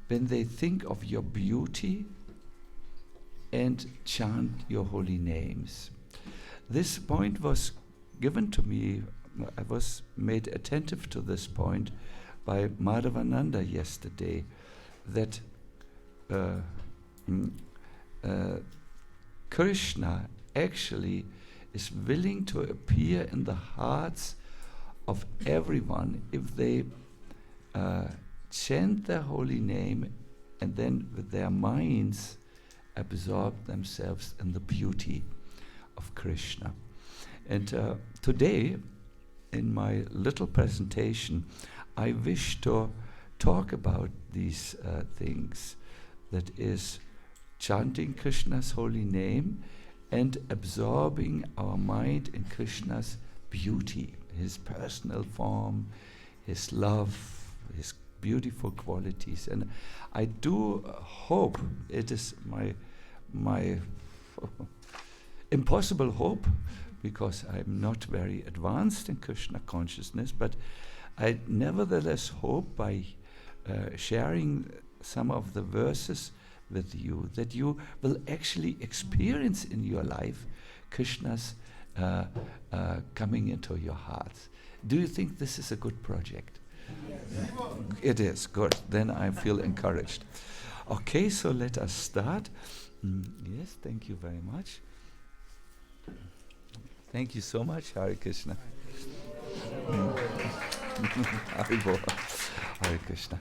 when they think of your beauty and chant your holy names. This point was given to me, I was made attentive to this point by Madhavananda yesterday, that Krishna actually is willing to appear in the hearts of everyone if they chant their holy name and then with their minds absorb themselves in the beauty of Krishna. And today, in my little presentation, I wish to talk about these things, that is, chanting Krishna's holy name and absorbing our mind in Krishna's beauty, his personal form, his love, his beautiful qualities. And I do hope, it is my impossible hope, because I'm not very advanced in Krishna consciousness, but I nevertheless hope by sharing some of the verses with you that you will actually experience in your life Krishna's coming into your hearts. Do you think this is a good project? Yes. It is, good. Then I feel encouraged. Okay, so let us start. Yes, thank you very much. Thank you so much, Hare Krishna. Hare Krishna.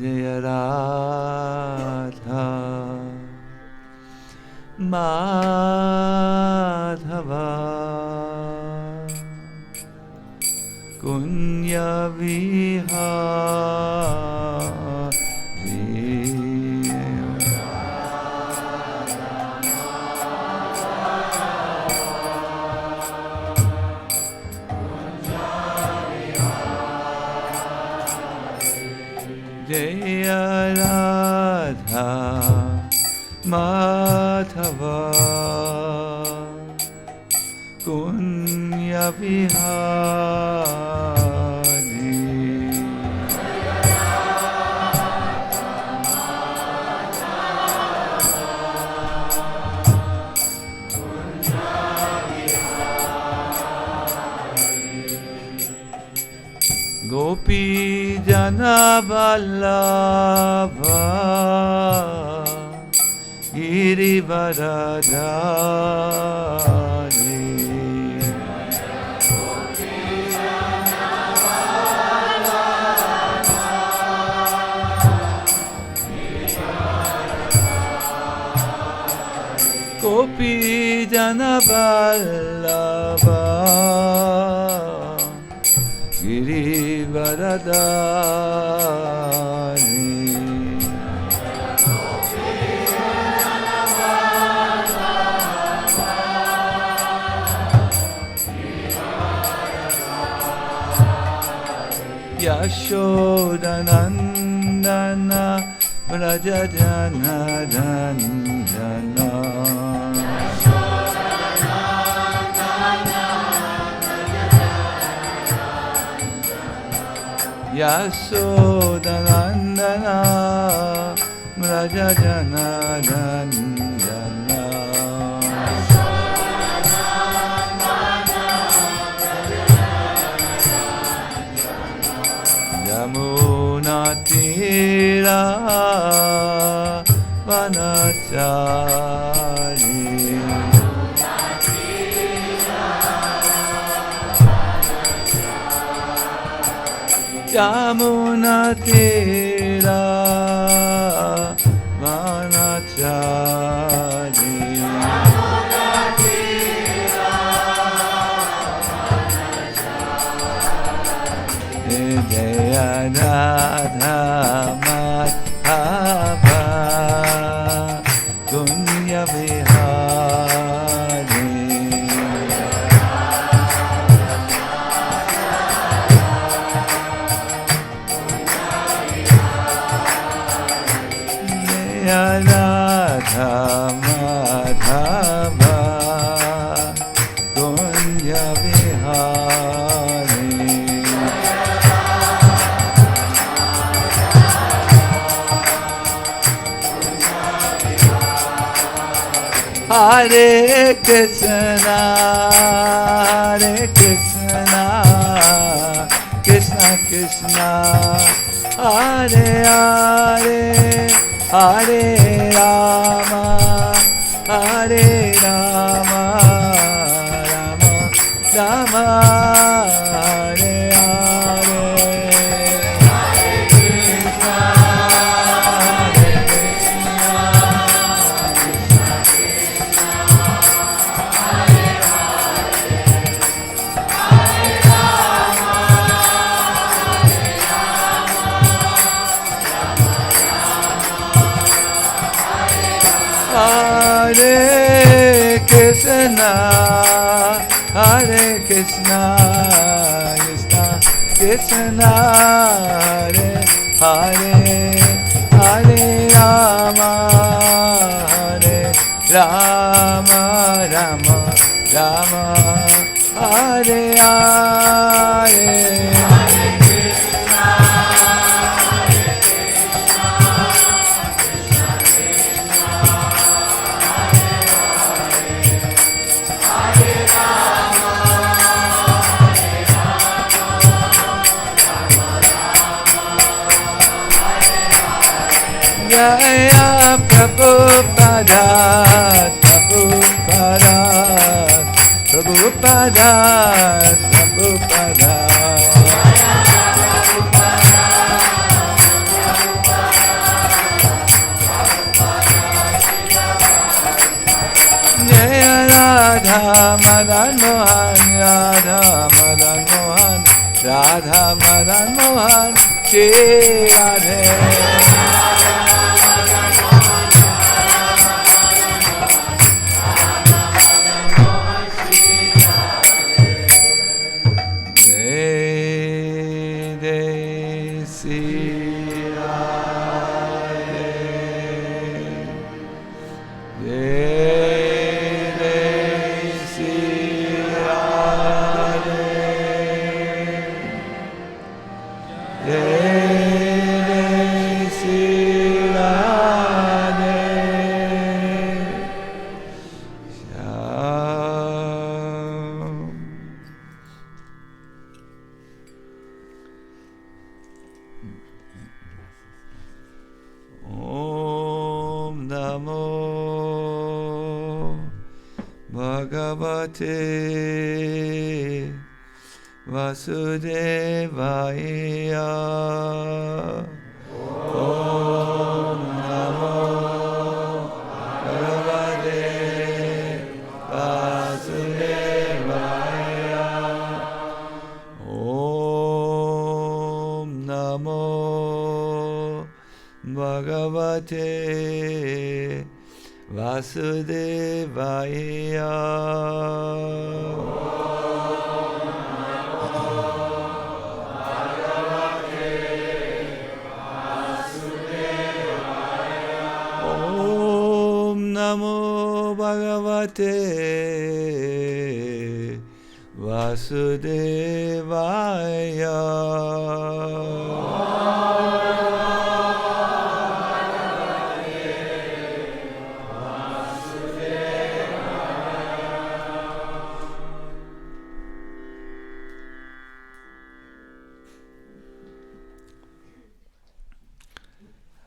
Jaya Radha Madhava Kunya Jaya Radha Madhava Kunya Vihari Gopi Jana Vallabha Girivaradhari Gopi Jana Vallabha Girivaradhari Yashodanandana Vrajajana Dhanjana Yashodanandana Vrajajana Dhanjana Yamuna Tira Vanachari Yamuna Tira Vanachari Jaya Radha Madhava Kunya Vihari Radha Madhava Kunja Vihari Hare Krishna Krishna Krishna Hare Hare Hare Rama Hare Rama Rama Rama Hare Hare Hare Krishna Krishna Krishna Hare Hare Hare Rama Rama Rama Rama Hare Hare Jaya Prabhupada, Prabhupada, Prabhupada, Prabhupada. Jaya Radha Madan Mohan, Radha Madan Mohan, Radha Madan Mohan, Shri Radhe. Bhagavate Vasudevaya Om Namo Bhagavate Vasudevaya Om Namo Bhagavate Vasudevaya Om Namo Bhagavate Vasudevaya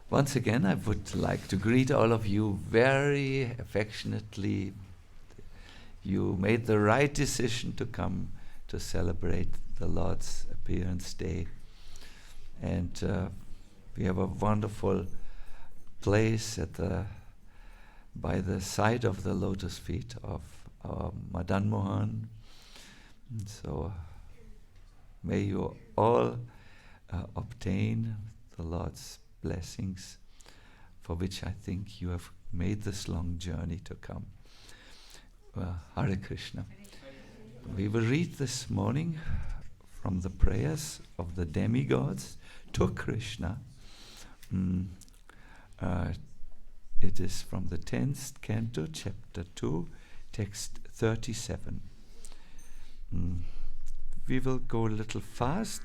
Once again, I would like to greet all of you very affectionately. You made the right decision to come to celebrate the Lord's Appearance Day. And we have a wonderful place by the side of the lotus feet of our Madan Mohan. And so may you all obtain the Lord's blessings, for which I think you have made this long journey to come. Hare Krishna. We will read this morning from the prayers of the demigods to Krishna, It is from the 10th canto, chapter 2, text 37. We will go a little fast.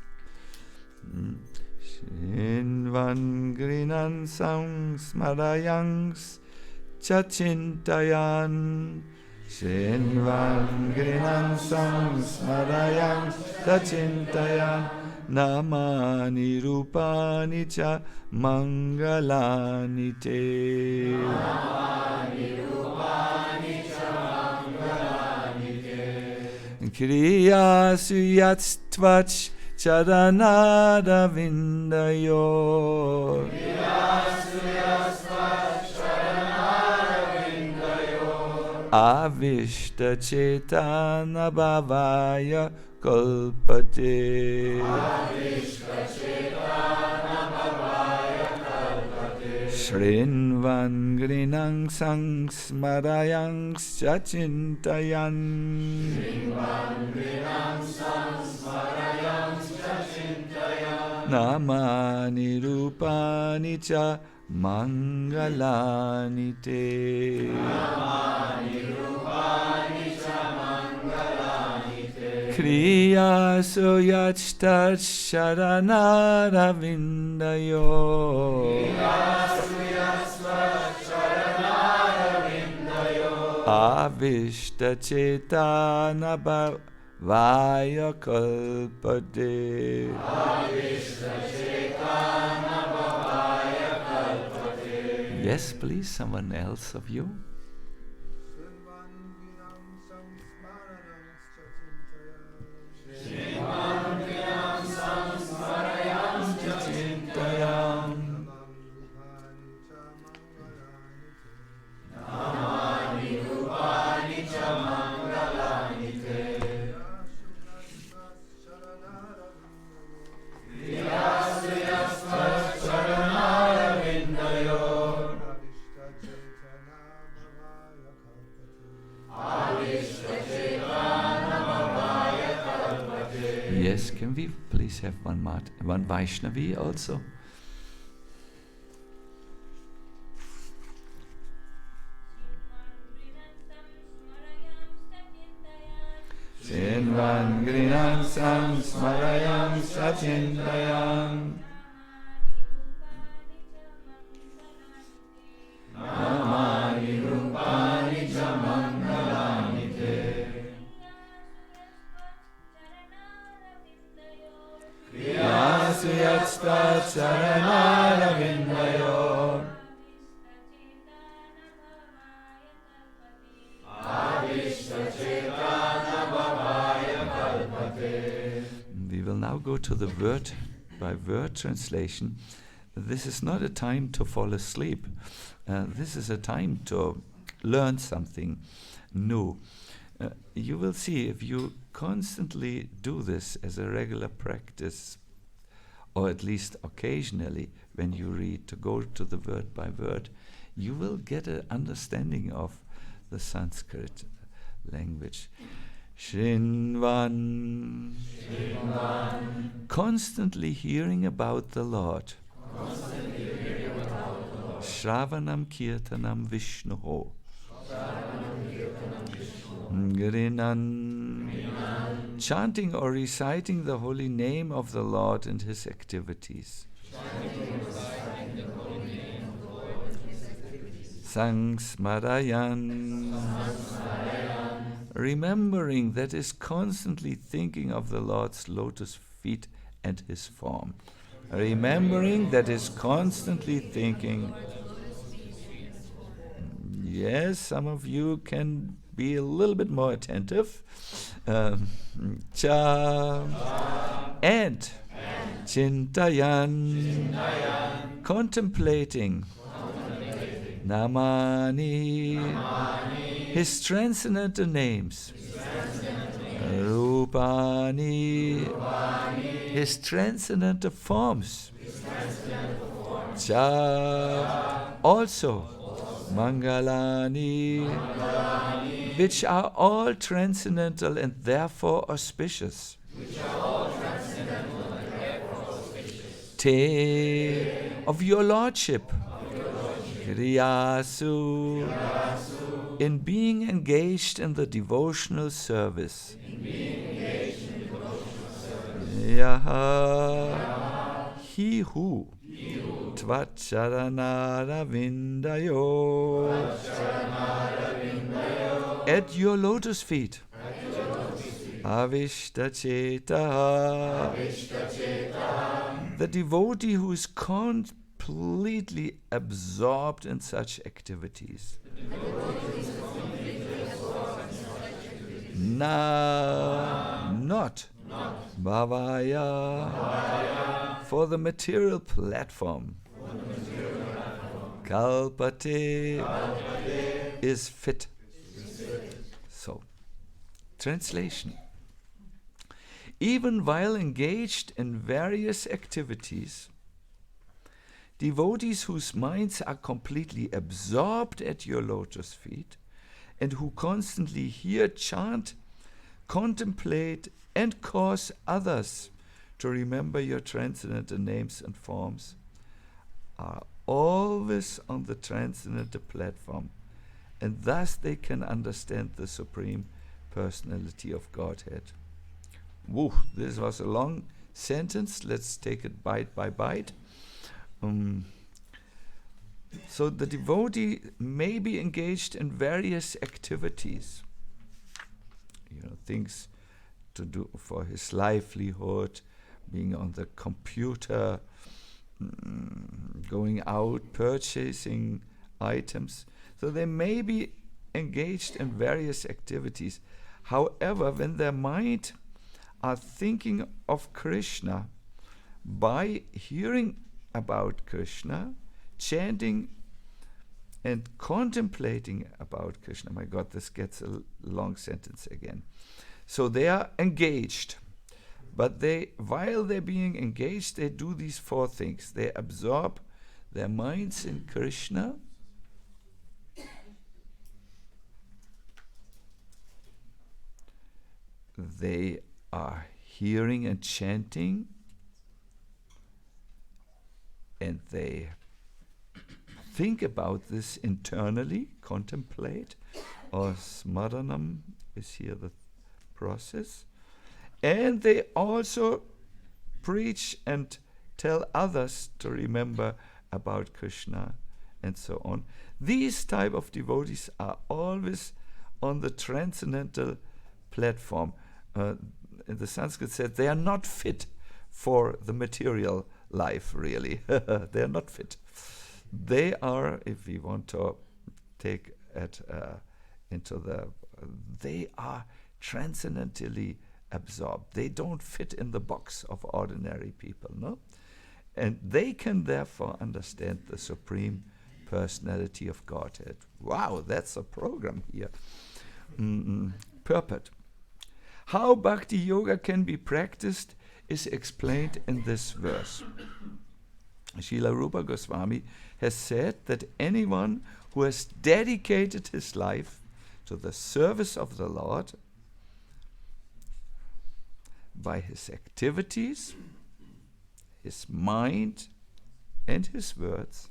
Shinvan grinan sang smarayangs chachintayan. Shinvan grinan sang smarayangs chachintayan. Namani rupani cha mangalani te. Namani rupani cha mangalani te. Kriya suyattvach charanada vindayo. Kriya suyattvach charanada vindayo. Avishta chetana bhavaya kalpate. Avishta chetana bhavaya kalpate. Shrinvan grinang sang smarayang chachintayan. Shrinvan grinang sang smarayang chachintayan. Namani rupani cha mangalani te. Namani rupani cha mangalani te. Kriya suyachtat sharanara vindayo. Kriya suyachtat sharanara vindayo. Avishta chetana bhavaya kalpate. Avishta chetana bhavaya kalpate. Yes, please, someone else of you. Yes, can we please have one Vaishnavi also? Shinvan grinam sam smarayam sachintayan. Namani rupani cha mangalani te. Kriya suyattat charanara vindayo. We will now go to the word-by-word translation. This is not a time to fall asleep. This is a time to learn something new. You will see if you constantly do this as a regular practice, or at least occasionally when you read, to go to the word by word, you will get an understanding of the Sanskrit language. Shrinvan. Constantly hearing about the Lord. Shravanam kirtanam Vishnuho. Grinan. Chanting or reciting the holy name of the Lord and his activities. Sangsmarayan. Remembering, that is constantly thinking of the Lord's lotus feet and his form. Remembering, that is constantly thinking. Yes, some of you can be a little bit more attentive. Cha. And Chintayan. Contemplating. Namani. His transcendental names. Rupani. His transcendental forms. Cha. Also. Mangalani. Which are all transcendental and therefore auspicious. Te. Of your Lordship. Kriyasu, in being engaged in the devotional service. Yaha, he who Tvacharanara Vindayo, at your lotus feet, Avishtacheta, the devotee who is completely absorbed in such activities. Not Bhavaya, for the material platform. Kalpate is fit. So, translation. Even while engaged in various activities, devotees whose minds are completely absorbed at your lotus feet and who constantly hear, chant, contemplate, and cause others to remember your transcendental names and forms are always on the transcendental platform, and thus they can understand the Supreme Personality of Godhead. Woo, this was a long sentence. Let's take it bite by bite. So the devotee may be engaged in various activities, things to do for his livelihood, being on the computer, going out, purchasing items. So they may be engaged in various activities. However, when their mind are thinking of Krishna, by hearing about Krishna, chanting and contemplating about Krishna. My God, this gets a long sentence again. So they are engaged, but while they're being engaged, they do these four things. They absorb their minds in Krishna. They are hearing and chanting, and they think about this internally, contemplate, or smaranam is here the process. And they also preach and tell others to remember about Krishna and so on. These type of devotees are always on the transcendental platform. In the Sanskrit said they are not fit for the material life, really. They are not fit. They are, if we want to take it they are transcendentally absorbed. They don't fit in the box of ordinary people, no? And they can therefore understand the Supreme Personality of Godhead. Wow, that's a program here. Purport. How Bhakti Yoga can be practiced is explained in this verse. Srila Rupa Goswami has said that anyone who has dedicated his life to the service of the Lord by his activities, his mind, and his words,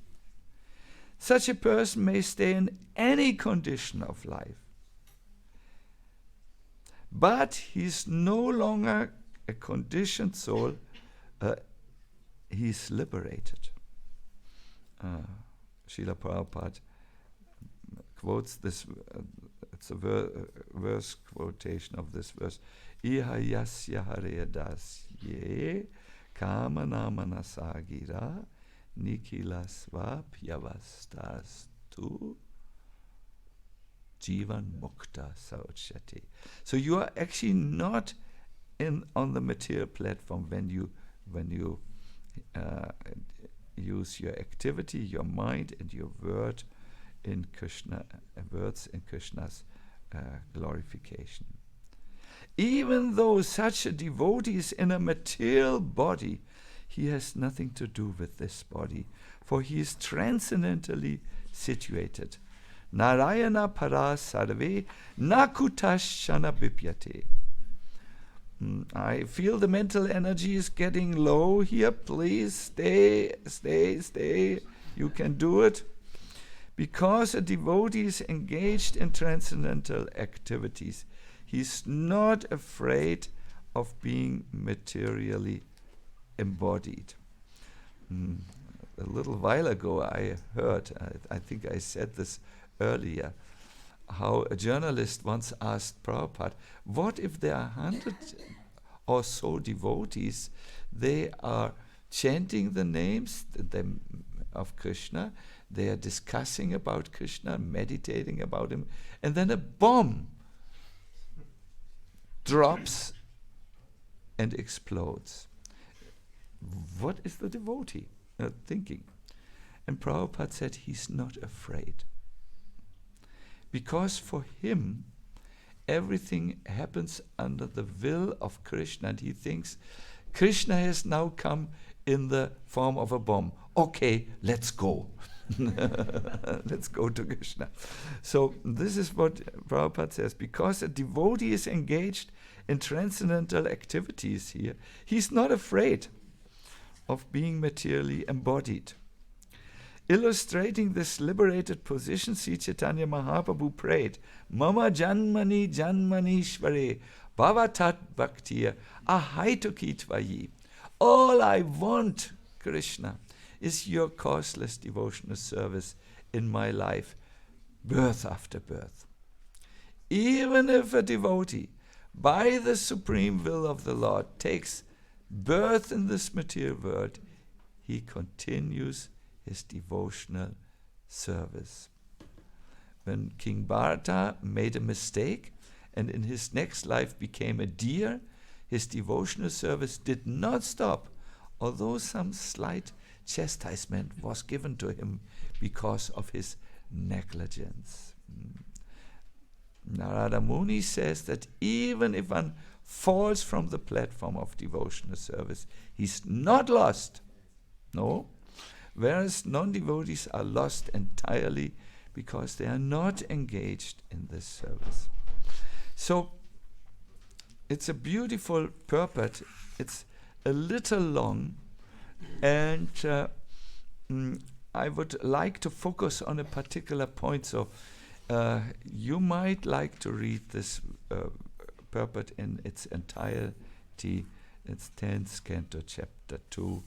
such a person may stay in any condition of life. But he is no longer a conditioned soul, he is liberated. Srila Prabhupada quotes this, it's a verse quotation of this verse. Iha yasya hare dasye kama nama nasagira nikilasva pyavastastu jivan mukta sauchati. So you are actually not on the material platform when you use your activity, your mind, and your words in Krishna's glorification. Even though such a devotee is in a material body, he has nothing to do with this body, for he is transcendentally situated. Narayana para sarve nakutashana bipyate. I feel the mental energy is getting low here. Please stay. You can do it. Because a devotee is engaged in transcendental activities, he's not afraid of being materially embodied. A little while ago I heard, I think I said this earlier, how a journalist once asked Prabhupada, what if there are 100 or so devotees, they are chanting the names of Krishna, they are discussing about Krishna, meditating about him, and then a bomb drops and explodes. What is the devotee thinking? And Prabhupada said he's not afraid. Because for him, everything happens under the will of Krishna, and he thinks Krishna has now come in the form of a bomb. Okay, let's go. Let's go to Krishna. So this is what Prabhupada says. Because a devotee is engaged in transcendental activities here, he's not afraid of being materially embodied. Illustrating this liberated position, Sri Chaitanya Mahaprabhu prayed, Mama Janmani Janmanishvare Bhavatat Bhaktir Ahaitukitvayi. All I want, Krishna, is your causeless devotional service in my life, birth after birth. Even if a devotee, by the supreme will of the Lord, takes birth in this material world, he continues his devotional service. When King Bharata made a mistake and in his next life became a deer, his devotional service did not stop, although some slight chastisement was given to him because of his negligence. Narada Muni says that even if one falls from the platform of devotional service, he's not lost. No. Whereas non-devotees are lost entirely because they are not engaged in this service. So it's a beautiful purport. It's a little long, and I would like to focus on a particular point. So you might like to read this purport in its entirety. It's 10th canto, chapter 2,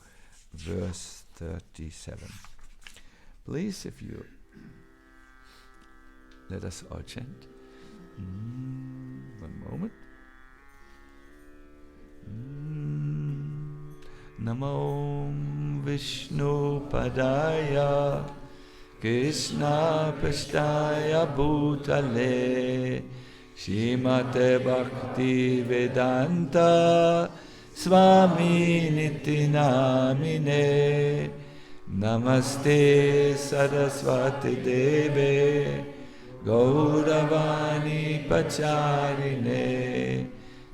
verse 37. Please, if you let us all chant. One moment. Namo Vishnu Padaya Krishna Prasthaya Bhutale Shrimate Bhakti Vedanta Swami Niti Namine Namaste Saraswati Deve Gauravani Pacharine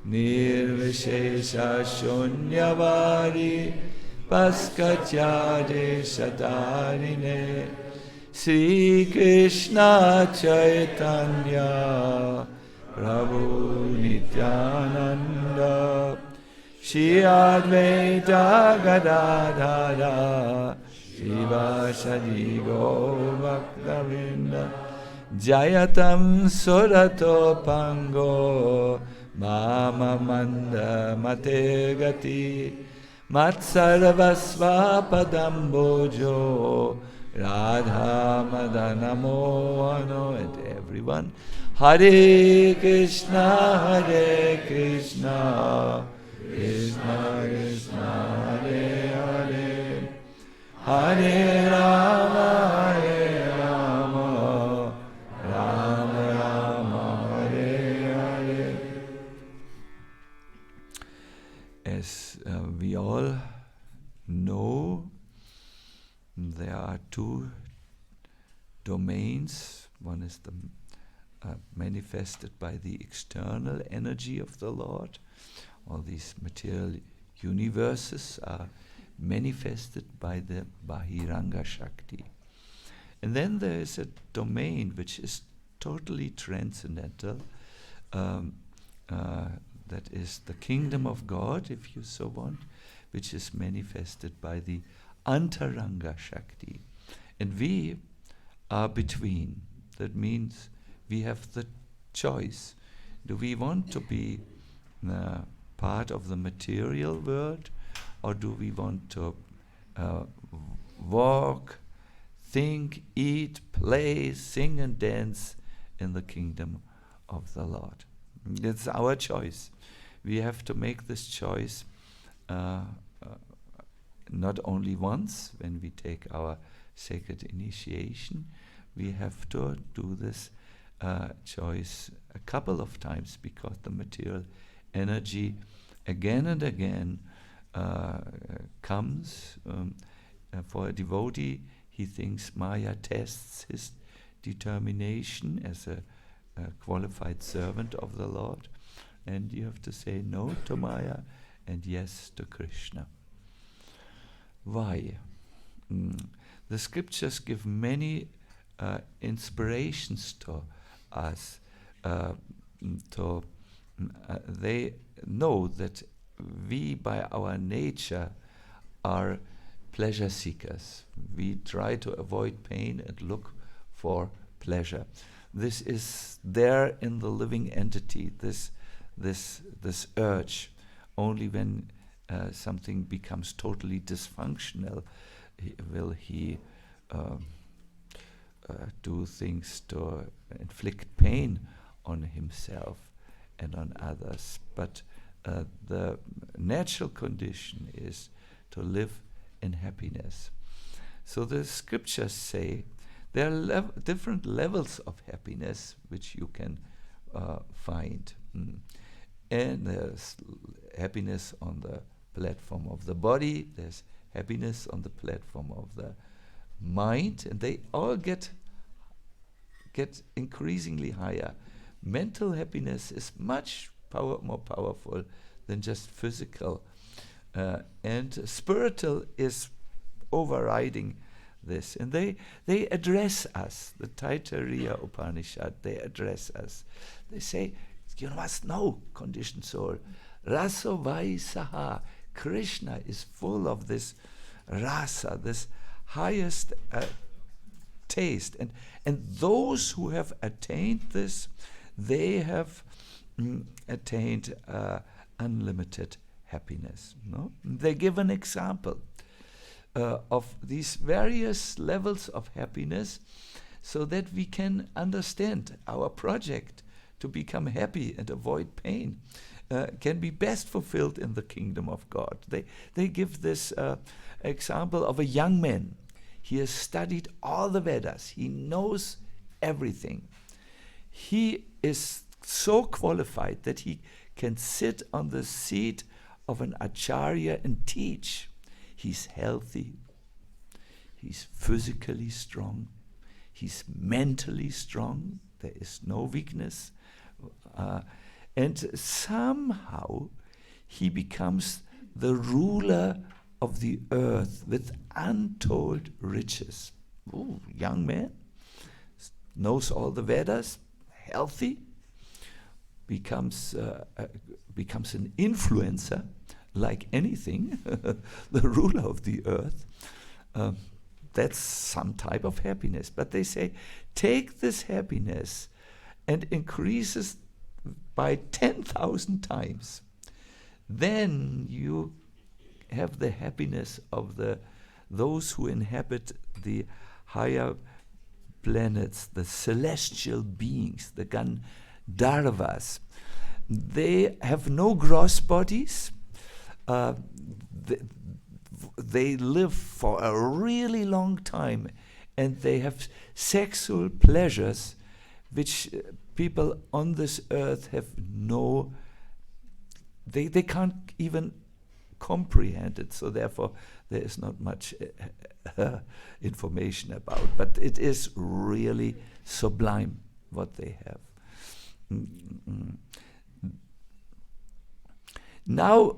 Nirvishesha Shunyavadi Paskachare Sadarine Sri Krishna Chaitanya Prabhu Nityananda Shri Advaita Gadadhara Shivasadi Govaktavinda Jayatam Surato Pango Mama Manda Mate Gati Matsarvasva Padambojo Radha Madana Mohano. And everyone, Hare Krishna Krishna Krishna Hare Hare Hare Rama Hare Rama Rama Rama Hare Hare. As we all know, there are two domains. One is the manifested by the external energy of the Lord. All these material universes are manifested by the Bahiranga Shakti. And then there is a domain which is totally transcendental, that is the kingdom of God, if you so want, which is manifested by the Antaranga Shakti. And we are between. That means we have the choice. Do we want to be part of the material world, or do we want to walk, think, eat, play, sing and dance in the kingdom of the Lord? It's our choice. We have to make this choice not only once when we take our sacred initiation. We have to do this choice a couple of times, because the material energy again and again comes. For a devotee, he thinks Maya tests his determination as a qualified servant of the Lord, and you have to say no to Maya and yes to Krishna. Why? The scriptures give many inspirations to us. They know that we, by our nature, are pleasure seekers. We try to avoid pain and look for pleasure. This is there in the living entity, this urge. Only when something becomes totally dysfunctional will he do things to inflict pain on himself and on others. But the natural condition is to live in happiness. So the scriptures say there are different levels of happiness which you can find. And there's happiness on the platform of the body, there's happiness on the platform of the mind, and they all get increasingly higher. Mental happiness is much more powerful than just physical, and spiritual is overriding this. And they address us, the Taittiriya Upanishad, they address us. They say, you must know, conditioned soul, rasa vai saha. Krishna is full of this rasa, this highest taste. And those who have attained this, they have attained unlimited happiness. No? They give an example of these various levels of happiness so that we can understand our project to become happy and avoid pain can be best fulfilled in the kingdom of God. They give this example of a young man. He has studied all the Vedas. He knows everything. He is so qualified that he can sit on the seat of an acharya and teach. He's healthy. He's physically strong. He's mentally strong. There is no weakness. And somehow he becomes the ruler of the earth with untold riches. Ooh, young man, knows all the Vedas, healthy, becomes an influencer like anything, the ruler of the earth. That's some type of happiness. But they say, take this happiness and increases by 10,000 times. Then you have the happiness of those who inhabit the higher planets, the celestial beings, the Gandharvas. They have no gross bodies. They live for a really long time, and they have sexual pleasures which people on this earth have no, they can't even comprehend it, so therefore there is not much information about, but it is really sublime what they have. Now,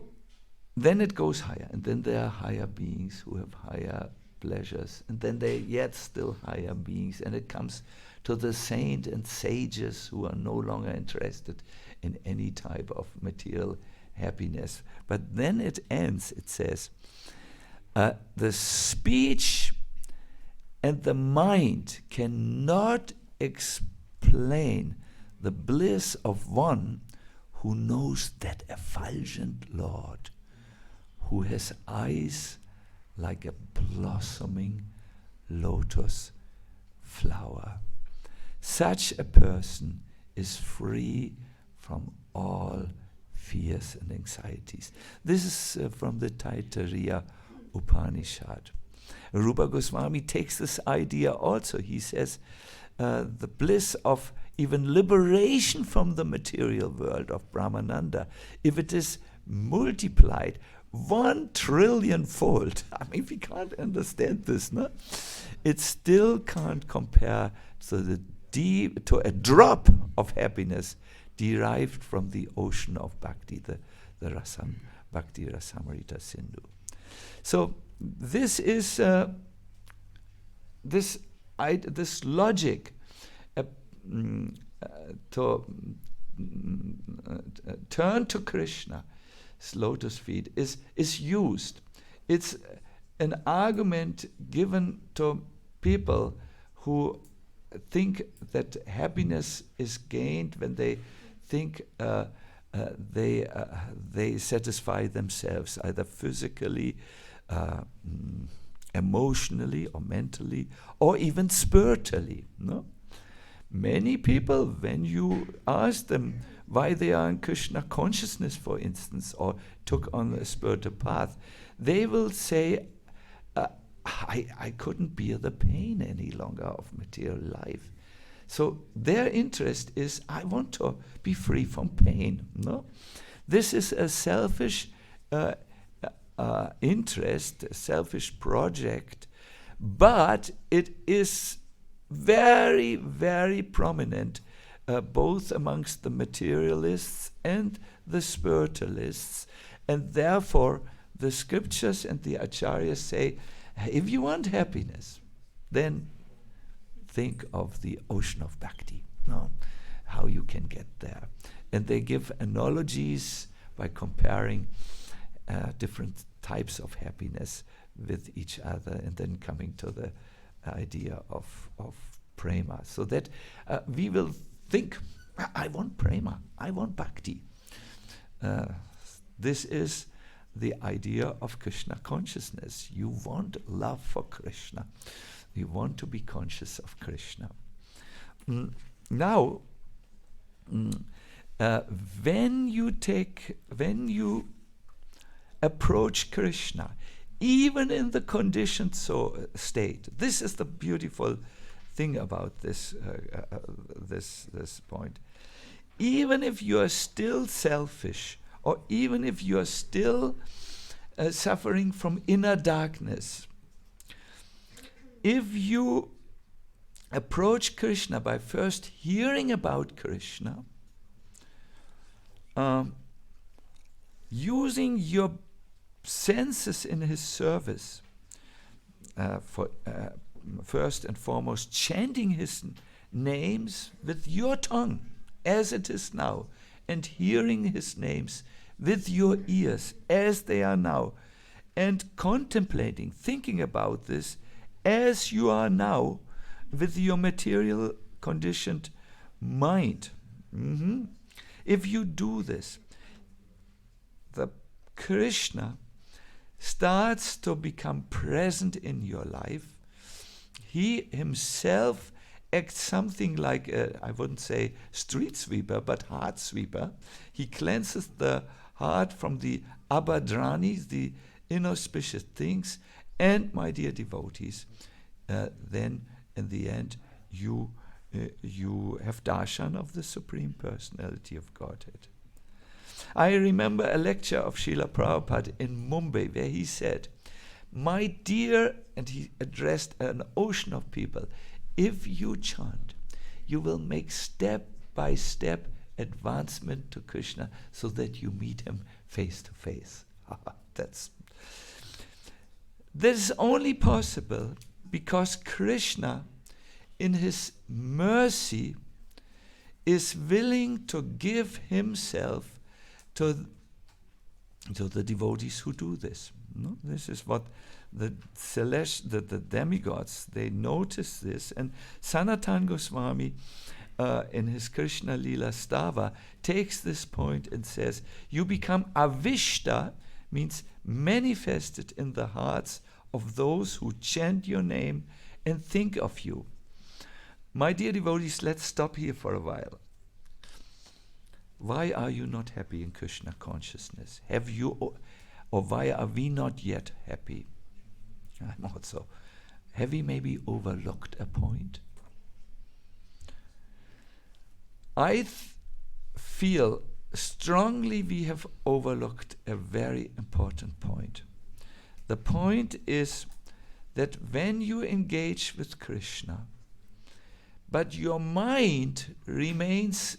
then it goes higher, and then there are higher beings who have higher pleasures, and then there are yet still higher beings, and it comes to the saint and sages who are no longer interested in any type of material happiness. But then it ends, it says, the speech And the mind cannot explain the bliss of one who knows that effulgent Lord, who has eyes like a blossoming lotus flower. Such a person is free from all fears and anxieties. This is from the Taittiriya Upanishad. Rupa Goswami takes this idea also. He says the bliss of even liberation from the material world of Brahmananda, if it is multiplied 1 trillion-fold, I mean, we can't understand this, no? It still can't compare to to a drop of happiness derived from the ocean of bhakti, the Bhakti Rasamrita Sindhu. So this is this logic to turn to Krishna's lotus feet is used. It's an argument given to people who think that happiness is gained when they think they satisfy themselves either physically, emotionally or mentally, or even spiritually. No? Many people, when you ask them why they are in Krishna consciousness, for instance, or took on a spiritual path, they will say, I couldn't bear the pain any longer of material life. So their interest is, I want to be free from pain. No, this is a selfish interest, a selfish project, but it is very, very prominent both amongst the materialists and the spiritualists, and therefore the scriptures and the acharyas say, if you want happiness, then think of the ocean of bhakti, no? How you can get there. And they give analogies by comparing different types of happiness with each other, and then coming to the idea of prema, so that we will think, I want prema, I want bhakti. This is the idea of Krishna consciousness. You want love for Krishna. You want to be conscious of Krishna. Now, when you approach Krishna, even in the conditioned state, this is the beautiful thing about this point. Even if you are still selfish, or even if you are still suffering from inner darkness, if you approach Krishna by first hearing about Krishna, using your senses in his service, for first and foremost chanting his names with your tongue as it is now, and hearing his names with your ears as they are now, and contemplating, thinking about this as you are now with your material conditioned mind. If you do this, the Krishna starts to become present in your life. He himself acts something like I wouldn't say street sweeper, but heart sweeper. He cleanses the heart from the abhadranis, the inauspicious things, and my dear devotees, then in the end you have darshan of the Supreme Personality of Godhead. I remember a lecture of Srila Prabhupada in Mumbai where he said, my dear, and he addressed an ocean of people, if you chant, you will make step by step advancement to Krishna so that you meet him face to face. This is only possible because Krishna, in his mercy, is willing to give himself to the devotees who do this. No? This is what the demigods, they notice this, and Sanatana Swami, in his Krishna Lila Stava, takes this point and says, you become avishta, means manifested in the hearts of those who chant your name and think of you. My dear devotees, let's stop here for a while. Why are you not happy in Krishna consciousness? Have you, or why are we not yet happy? I'm also, have we maybe overlooked a point? I feel strongly we have overlooked a very important point. The point is that when you engage with Krishna, but your mind remains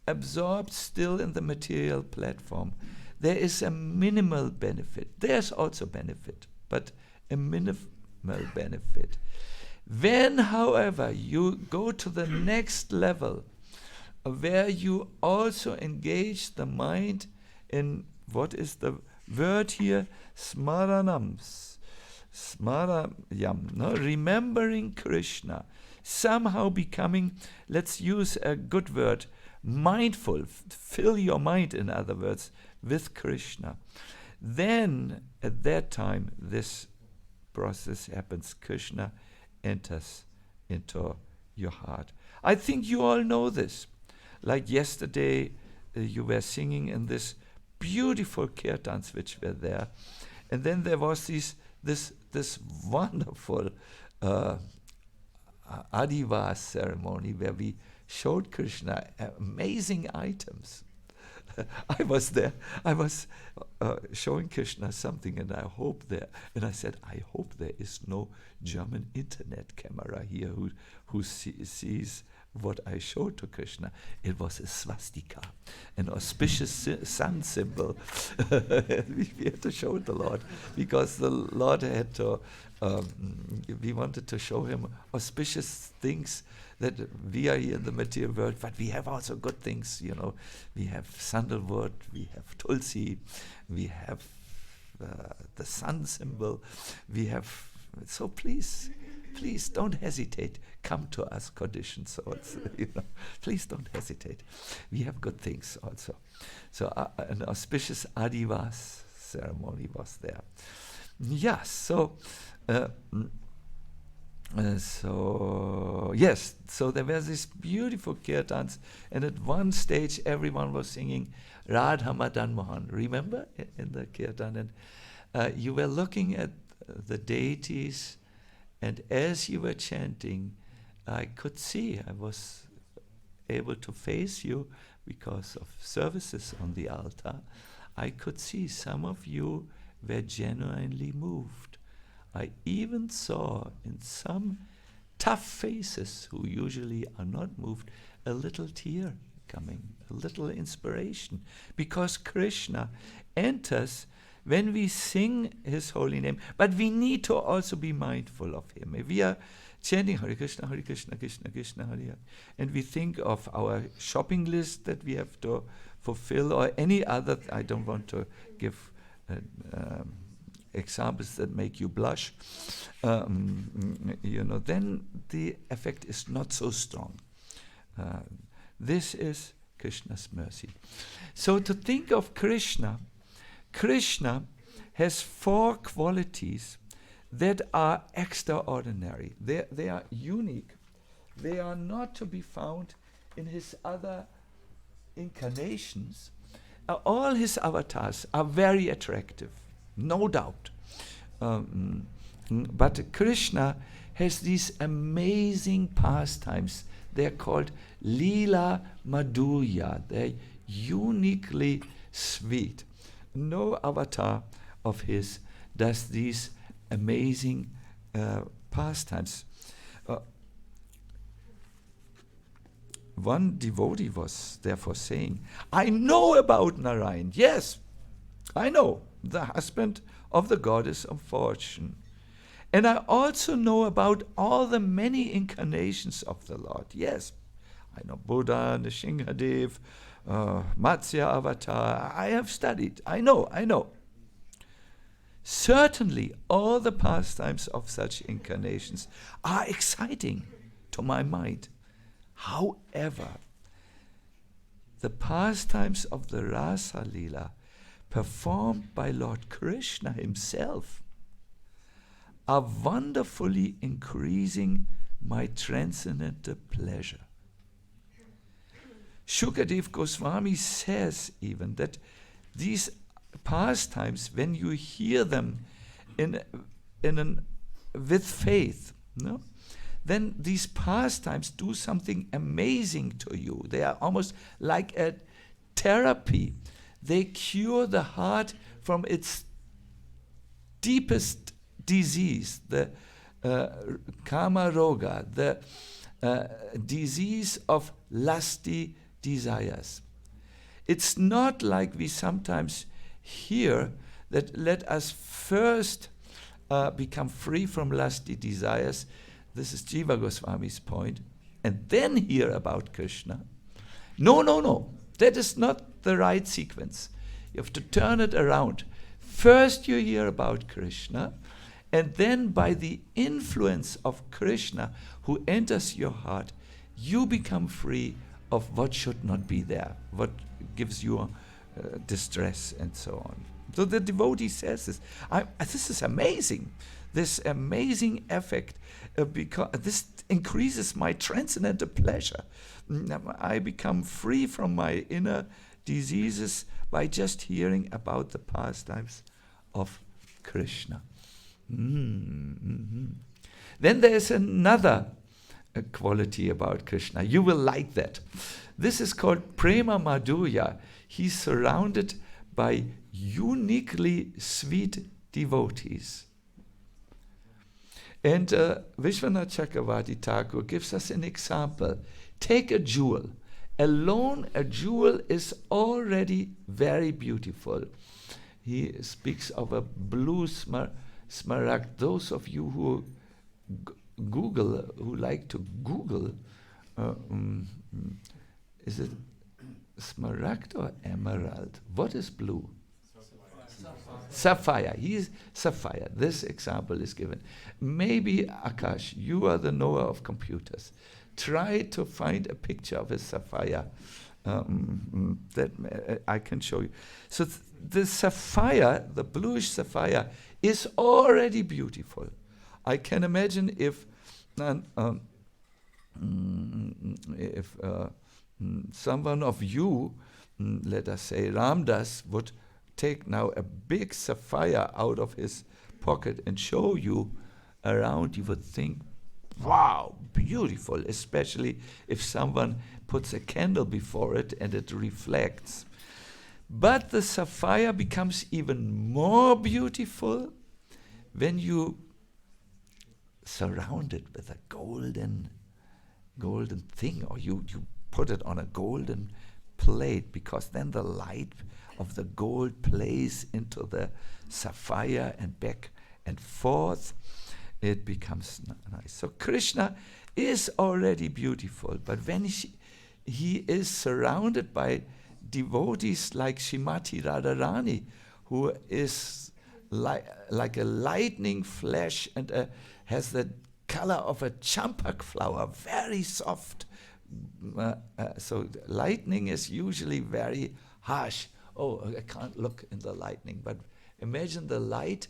absorbed still in the material platform, there is a minimal benefit. There's also benefit, but a minimal benefit. When, however, you go to the next level, where you also engage the mind in, what is the word here? Smaranam, smarayam, no? Remembering Krishna, somehow becoming, let's use a good word, mindful, fill your mind, in other words, with Krishna. Then, at that time, this process happens. Krishna enters into your heart. I think you all know this. Like yesterday, you were singing in this beautiful kirtans which were there, and then there was this wonderful Adivas ceremony where we showed Krishna amazing items. I was there. I was showing Krishna something, and I said, I hope there is no German internet camera here who sees what I showed to Krishna. It was a swastika, an auspicious sun symbol. We had to show the Lord, because the Lord had to, we wanted to show him auspicious things, that we are here in the material world, but we have also good things, you know. We have sandalwood, we have tulsi, we have the sun symbol, we have, so please don't hesitate. Come to us, conditions also, you know. Please don't hesitate. We have good things also. So an auspicious Adivas ceremony was there. Yes, so there were these beautiful kirtans, and at one stage everyone was singing Radha Madan Mohan. Remember in the kirtan? And you were looking at the deities, and as you were chanting, I could see, I was able to face you because of services on the altar. I could see some of you were genuinely moved. I even saw in some tough faces, who usually are not moved, a little tear coming, a little inspiration, because Krishna enters when we sing his holy name, but we need to also be mindful of him. If we are chanting Hare Krishna, Krishna Krishna, Hare Hare, and we think of our shopping list that we have to fulfill, or any other, I don't want to give examples that make you blush, you know, then the effect is not so strong. This is Krishna's mercy. So to think of Krishna has 4 qualities that are extraordinary. They are unique. They are not to be found in his other incarnations. All his avatars are very attractive, no doubt. But Krishna has these amazing pastimes. They're called Leela Madhurya. They're uniquely sweet. No avatar of his does these amazing pastimes. One devotee was therefore saying, I know about Narayan. Yes, I know, the husband of the goddess of fortune. And I also know about all the many incarnations of the Lord. Yes, I know Buddha, Nrsimhadev, Matsya Avatar. I have studied. I know. Certainly, all the pastimes of such incarnations are exciting to my mind. However, the pastimes of the Rasa Leela performed by Lord Krishna himself are wonderfully increasing my transcendental pleasure. Shukadev Goswami says even that these pastimes, when you hear them with faith, no? Then these pastimes do something amazing to you. They are almost like a therapy. They cure the heart from its deepest disease, the kama roga, the disease of lusty desires. It's not like we sometimes hear that let us first become free from lusty desires. This is Jiva Goswami's point, and then hear about Krishna. No. That is not the right sequence. You have to turn it around. First you hear about Krishna, and then by the influence of Krishna who enters your heart, you become free of what should not be there, what gives you distress and so on. So the devotee says this. This is amazing. This amazing effect, because this increases my transcendental pleasure. I become free from my inner diseases by just hearing about the pastimes of Krishna. Then there is another quality about Krishna. You will like that. This is called Prema Madhurya. He's surrounded by uniquely sweet devotees. And Vishwanath Chakravarti Thakur gives us an example. Take a jewel. Alone, a jewel is already very beautiful. He speaks of a blue smaragd. Those of you who who like to Google, is it smaragd or emerald? What is blue? Sapphire. He is sapphire. This example is given. Maybe, Akash, you are the knower of computers. Try to find a picture of a sapphire that I can show you. So the sapphire, the bluish sapphire, is already beautiful. I can imagine if someone of you, let us say Ramdas, would take now a big sapphire out of his pocket and show you around, you would think, wow, beautiful, especially if someone puts a candle before it and it reflects. But the sapphire becomes even more beautiful when you surround it with a golden thing, or you put it on a golden plate, because then the light of the gold plays into the sapphire and back and forth. It becomes nice. So Krishna is already beautiful, but when he is surrounded by devotees like Srimati Radharani, who is like a lightning flash and has the color of a champak flower, very soft. So lightning is usually very harsh. Oh, I can't look in the lightning, but imagine the light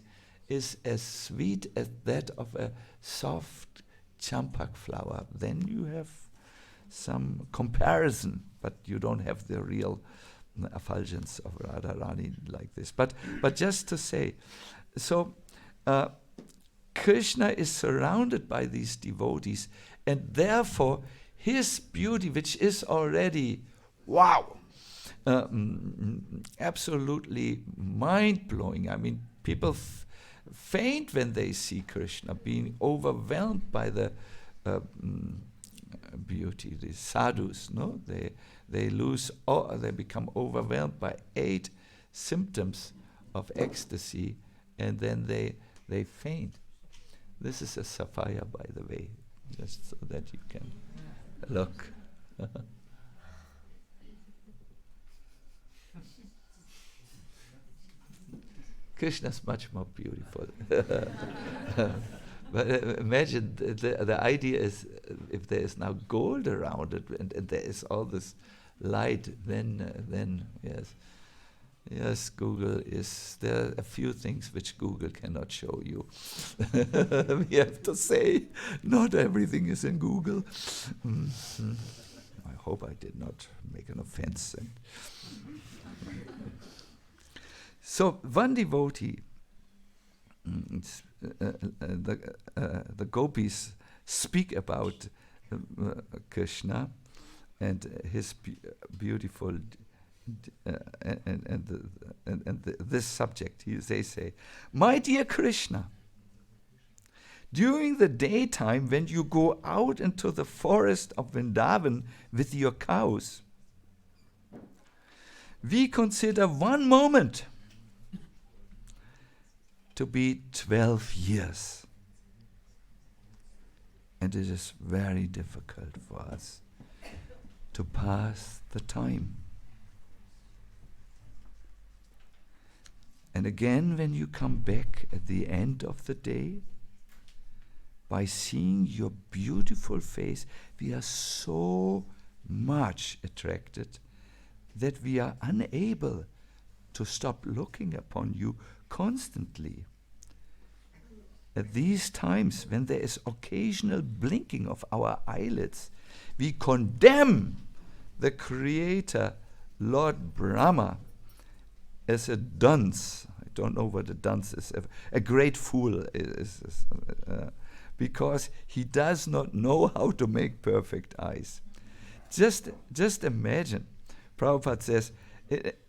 is as sweet as that of a soft champak flower. Then you have some comparison, but you don't have the real effulgence of Radharani like this. But just to say, so Krishna is surrounded by these devotees, and therefore his beauty, which is already, wow, absolutely mind-blowing. I mean, people faint when they see Krishna, being overwhelmed by the beauty. The sadhus, no, they lose, they become overwhelmed by 8 symptoms of ecstasy, and then they faint. This is a sapphire, by the way, just so that you can look. Krishna is much more beautiful. But imagine the idea is if there is now gold around it and there is all this light, then yes, Google is, there are a few things which Google cannot show you. We have to say, not everything is in Google. I hope I did not make an offense. So one devotee, the gopis speak about Krishna and his beautiful this subject. They say, "My dear Krishna, during the daytime when you go out into the forest of Vrindavan with your cows, we consider one moment to be 12 years. And it is very difficult for us to pass the time. And again, when you come back at the end of the day, by seeing your beautiful face, we are so much attracted that we are unable to stop looking upon you constantly. At these times, when there is occasional blinking of our eyelids, we condemn the Creator, Lord Brahma, as a dunce. I don't know what a dunce is. A great fool because he does not know how to make perfect eyes. Just imagine. Prabhupada says,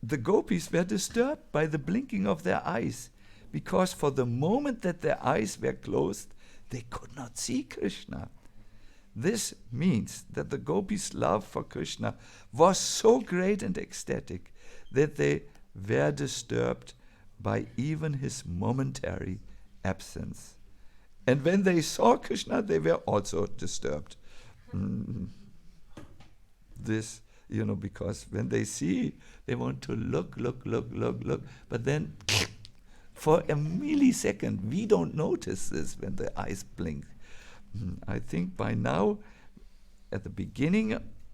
the gopis were disturbed by the blinking of their eyes, because for the moment that their eyes were closed, they could not see Krishna. This means that the gopis' love for Krishna was so great and ecstatic that they were disturbed by even his momentary absence. And when they saw Krishna, they were also disturbed. This, because when they see, they want to look, but then for a millisecond, we don't notice this when the eyes blink. I think by now,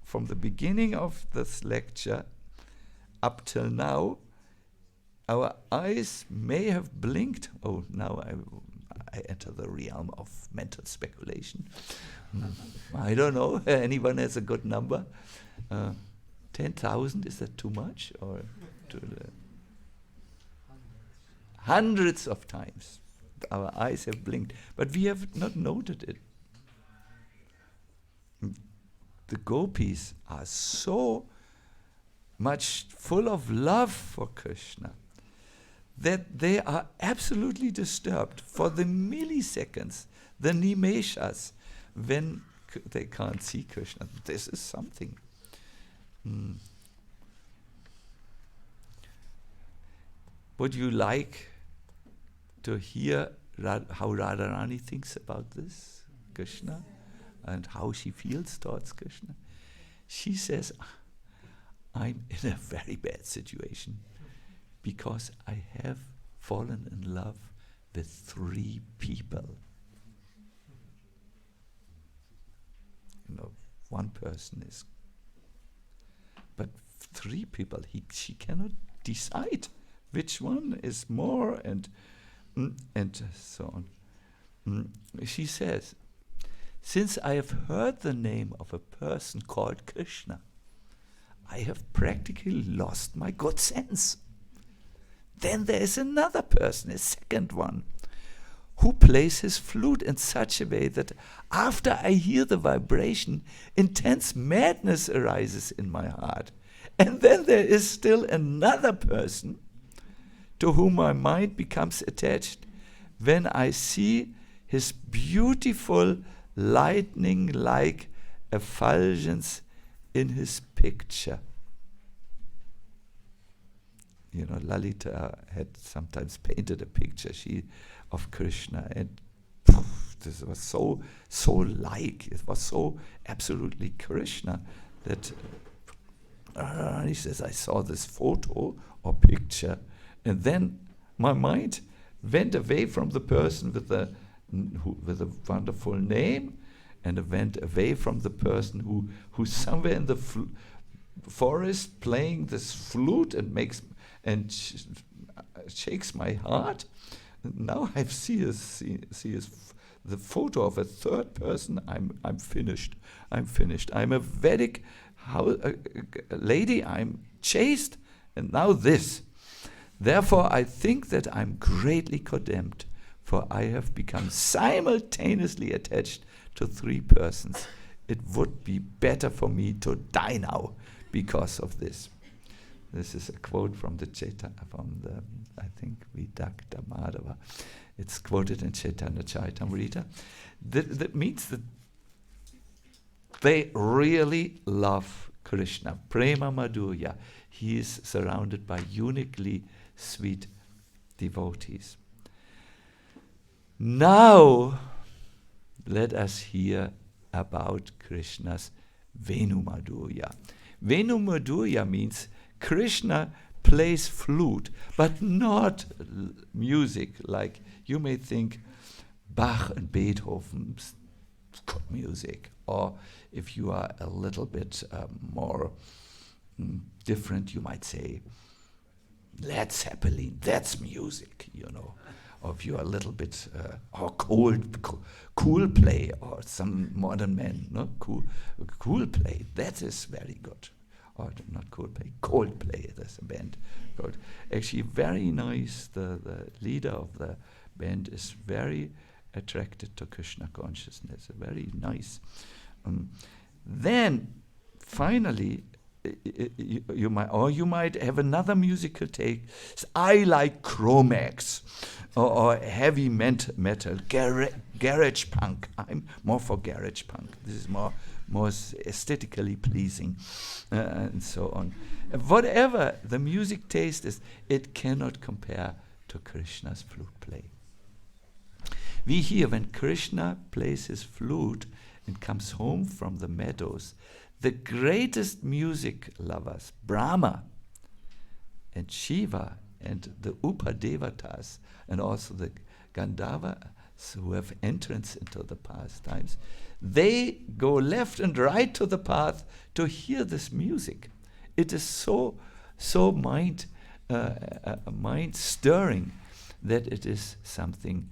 from the beginning of this lecture up till now, our eyes may have blinked. Oh, now I enter the realm of mental speculation. I don't know. Anyone has a good number? 10,000, is that too much? Or hundreds of times our eyes have blinked, but we have not noted it. The gopis are so much full of love for Krishna that they are absolutely disturbed for the milliseconds, the nimeshas, when they can't see Krishna. This is something. Would you like to hear how Radharani thinks about this, Krishna, and how she feels towards Krishna? She says, I'm in a very bad situation because I have fallen in love with 3 people. One person is, but 3 people, she cannot decide which one is more, and so on. She says, since I have heard the name of a person called Krishna, I have practically lost my good sense. Then there is another person, a second one, who plays his flute in such a way that after I hear the vibration, intense madness arises in my heart. And then there is still another person to whom my mind becomes attached when I see his beautiful lightning-like effulgence in his picture. Lalita had sometimes painted a picture of Krishna, and this was so like, it was so absolutely Krishna that he says, I saw this photo or picture, and then my mind went away from the person with a wonderful name, and it went away from the person who's somewhere in the forest playing this flute and shakes my heart. Now I see the photo of a third person. I'm finished. I'm a Vedic lady. I'm chaste, and now this. Therefore, I think that I'm greatly condemned, for I have become simultaneously attached to 3 persons. It would be better for me to die now because of this. This is a quote from the I think Vidakta Madhava. It's quoted in Chaitanya Charitamrita. That means that they really love Krishna. Prema Madhurya. He is surrounded by uniquely sweet devotees. Now, let us hear about Krishna's Venu Madhurya. Venu Madhurya means Krishna plays flute, but not music like you may think Bach and Beethoven's music, or if you are a little bit more different, you might say Led Zeppelin, that's music, Or if you are a little bit, or Coldplay, or some modern men, no? Coldplay, that is very good. Or not Coldplay, there's a band called. Actually, very nice. The leader of the band is very attracted to Krishna consciousness. Very nice. Then, finally, you might have another musical take. I like Chromax or heavy metal, garage punk. I'm more for garage punk. This is more aesthetically pleasing, and so on. Whatever the music taste is, it cannot compare to Krishna's flute play. We hear when Krishna plays his flute and comes home from the meadows, the greatest music lovers, Brahma and Shiva and the Upadevatas, and also the Gandharvas who have entrance into the pastimes, they go left and right to the path to hear this music. It is so mind stirring that it is something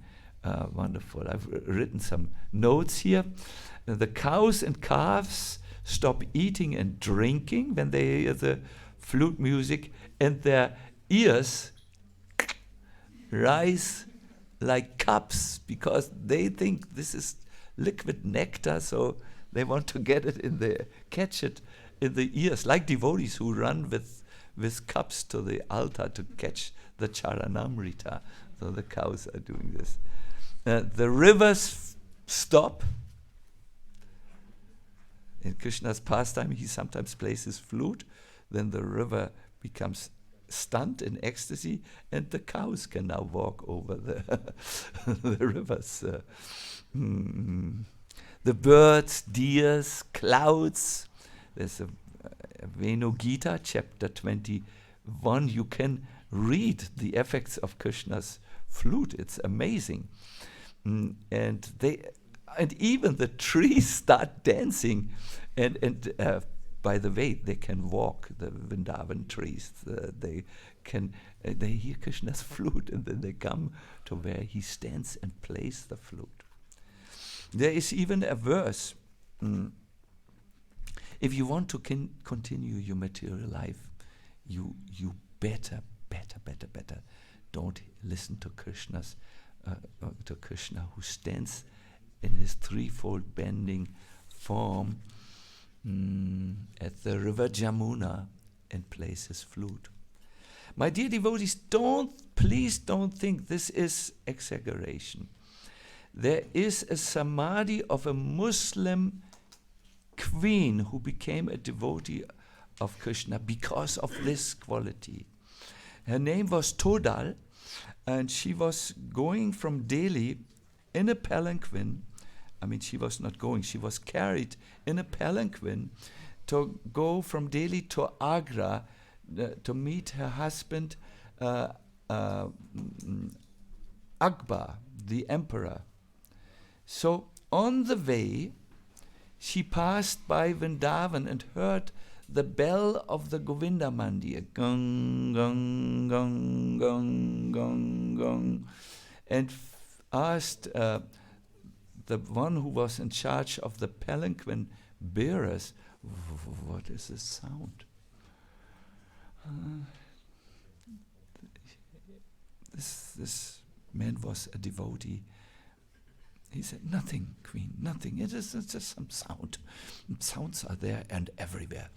wonderful. I've written some notes here. The cows and calves stop eating and drinking when they hear the flute music, and their ears rise like cups because they think this is liquid nectar, so they want to catch it in the ears, like devotees who run with cups to the altar to catch the charanamrita. So the cows are doing this. The rivers stop. In Krishna's pastime, he sometimes plays his flute, then the river becomes stunned in ecstasy, and the cows can now walk over the rivers. The birds, deers, clouds. There's a Venu Gita, chapter 21. You can read the effects of Krishna's flute. It's amazing. And even the trees start dancing, and by the way, they can walk. The Vrindavan trees, they hear Krishna's flute, and then they come to where he stands and plays the flute. There is even a verse. If you want to continue your material life, you better don't listen to Krishna who stands in his threefold bending form at the river Jamuna and plays his flute. My dear devotees, please don't think this is exaggeration. There is a samadhi of a Muslim queen who became a devotee of Krishna because of this quality. Her name was Todal, and she was going from Delhi in a palanquin. I mean, she was not going, she was carried in a palanquin to go from Delhi to Agra to meet her husband Akbar, the emperor. So on the way, she passed by Vrindavan and heard the bell of the Govinda Mandir, gong, gong, gong, gong, gong, gong, and asked the one who was in charge of the palanquin bearers, what is this sound? This man was a devotee. He said, nothing, Queen, nothing. It's just some sound. Sounds are there and everywhere.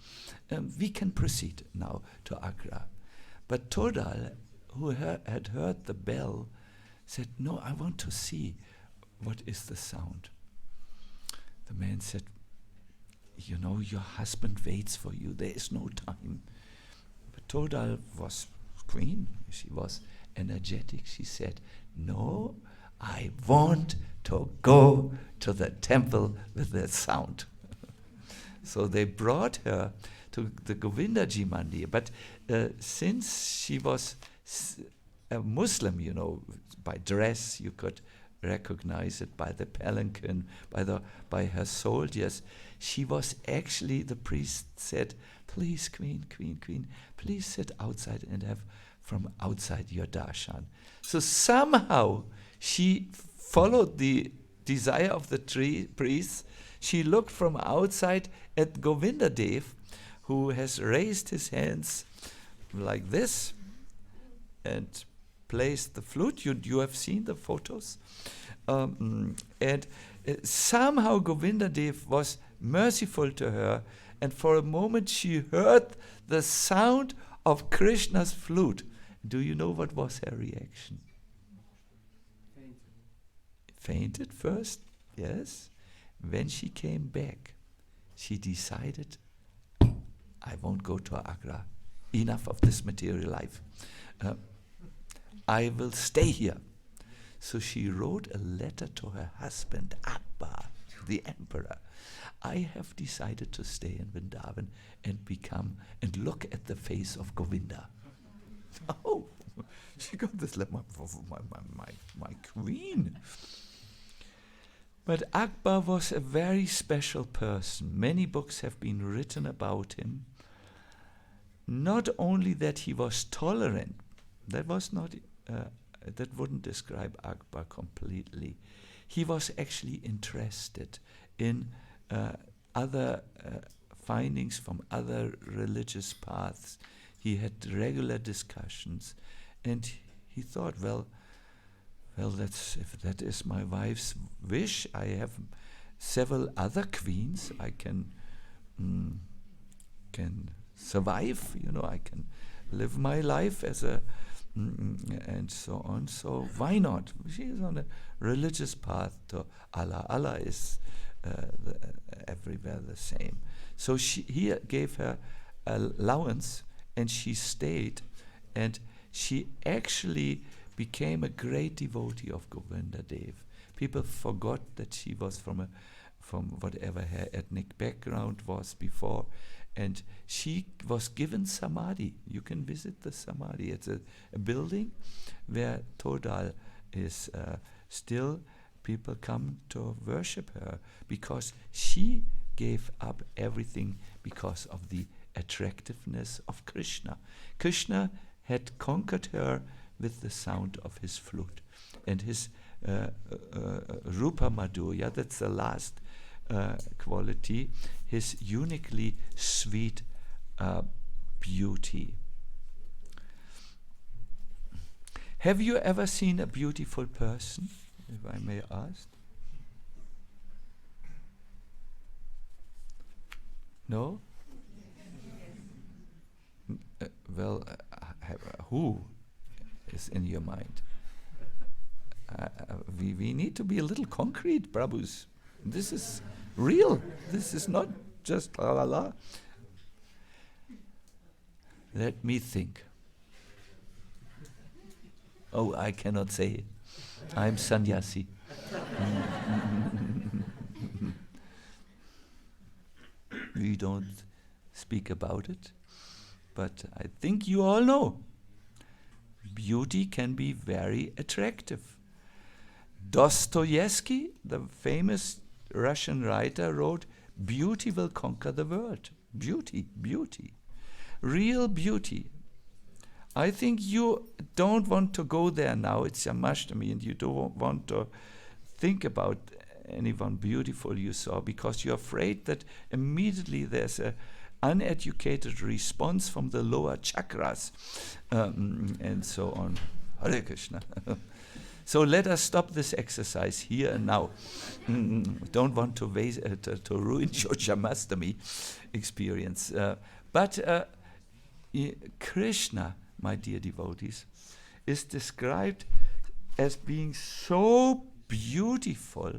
We can proceed now to Agra. But Todal, who had heard the bell, said, no, I want to see what is the sound. The man said, you know, your husband waits for you. There is no time. But Todal was Queen. She was energetic. She said, no, I want to go to the temple with the sound. So they brought her to the Govindaji Mandir. But since she was a Muslim, you know, by dress you could recognize it, by the palanquin, by her soldiers. She was actually, the priest said, please, Queen, please sit outside and have from outside your darshan. So somehow she followed the desire of the priest. She looked from outside at Govinda Dev, who has raised his hands like this and placed the flute. You have seen the photos. Somehow Govinda Dev was merciful to her, and for a moment she heard the sound of Krishna's flute. Do you know what was her reaction? Fainted first, yes. When she came back, she decided, I won't go to Agra. Enough of this material life. I will stay here. So she wrote a letter to her husband, Akbar, the emperor. I have decided to stay in Vrindavan and look at the face of Govinda. Oh, she got this letter, my queen. But Akbar was a very special person. Many books have been written about him. Not only that he was tolerant, that wouldn't describe Akbar completely. He was actually interested in other findings from other religious paths. He had regular discussions, and he thought, well, if that is my wife's wish, I have several other queens. I can survive. You know, I can live my life as a and so on. So why not? She is on a religious path to Allah. Allah is everywhere the same. So he gave her allowance, and she stayed, and she actually became a great devotee of Govinda Dev. People forgot that she was from whatever her ethnic background was before, and she was given samadhi. You can visit the samadhi. It's a building where Todal is still. People come to worship her because she gave up everything because of the attractiveness of Krishna. Krishna had conquered her with the sound of his flute and his Rupa Madhurya. That's the last quality, his uniquely sweet beauty. Have you ever seen a beautiful person, if I may ask? No? Who is in your mind? We need to be a little concrete, Prabhus. This is real. This is not just la la la. Let me think. Oh, I cannot say it. I'm sannyasi. We don't speak about it, but I think you all know. beauty can be very attractive. Dostoevsky, the famous Russian writer, wrote, "Beauty will conquer the world." Beauty, beauty. Real beauty. I think you don't want to go there now. It's Janmastami, and you don't want to think about anyone beautiful you saw, because you're afraid that immediately there's a uneducated response from the lower chakras, and so on. Hare Krishna. So let us stop this exercise here and now. Don't want to waste to ruin your Janmastami experience. But Krishna, my dear devotees, is described as being so beautiful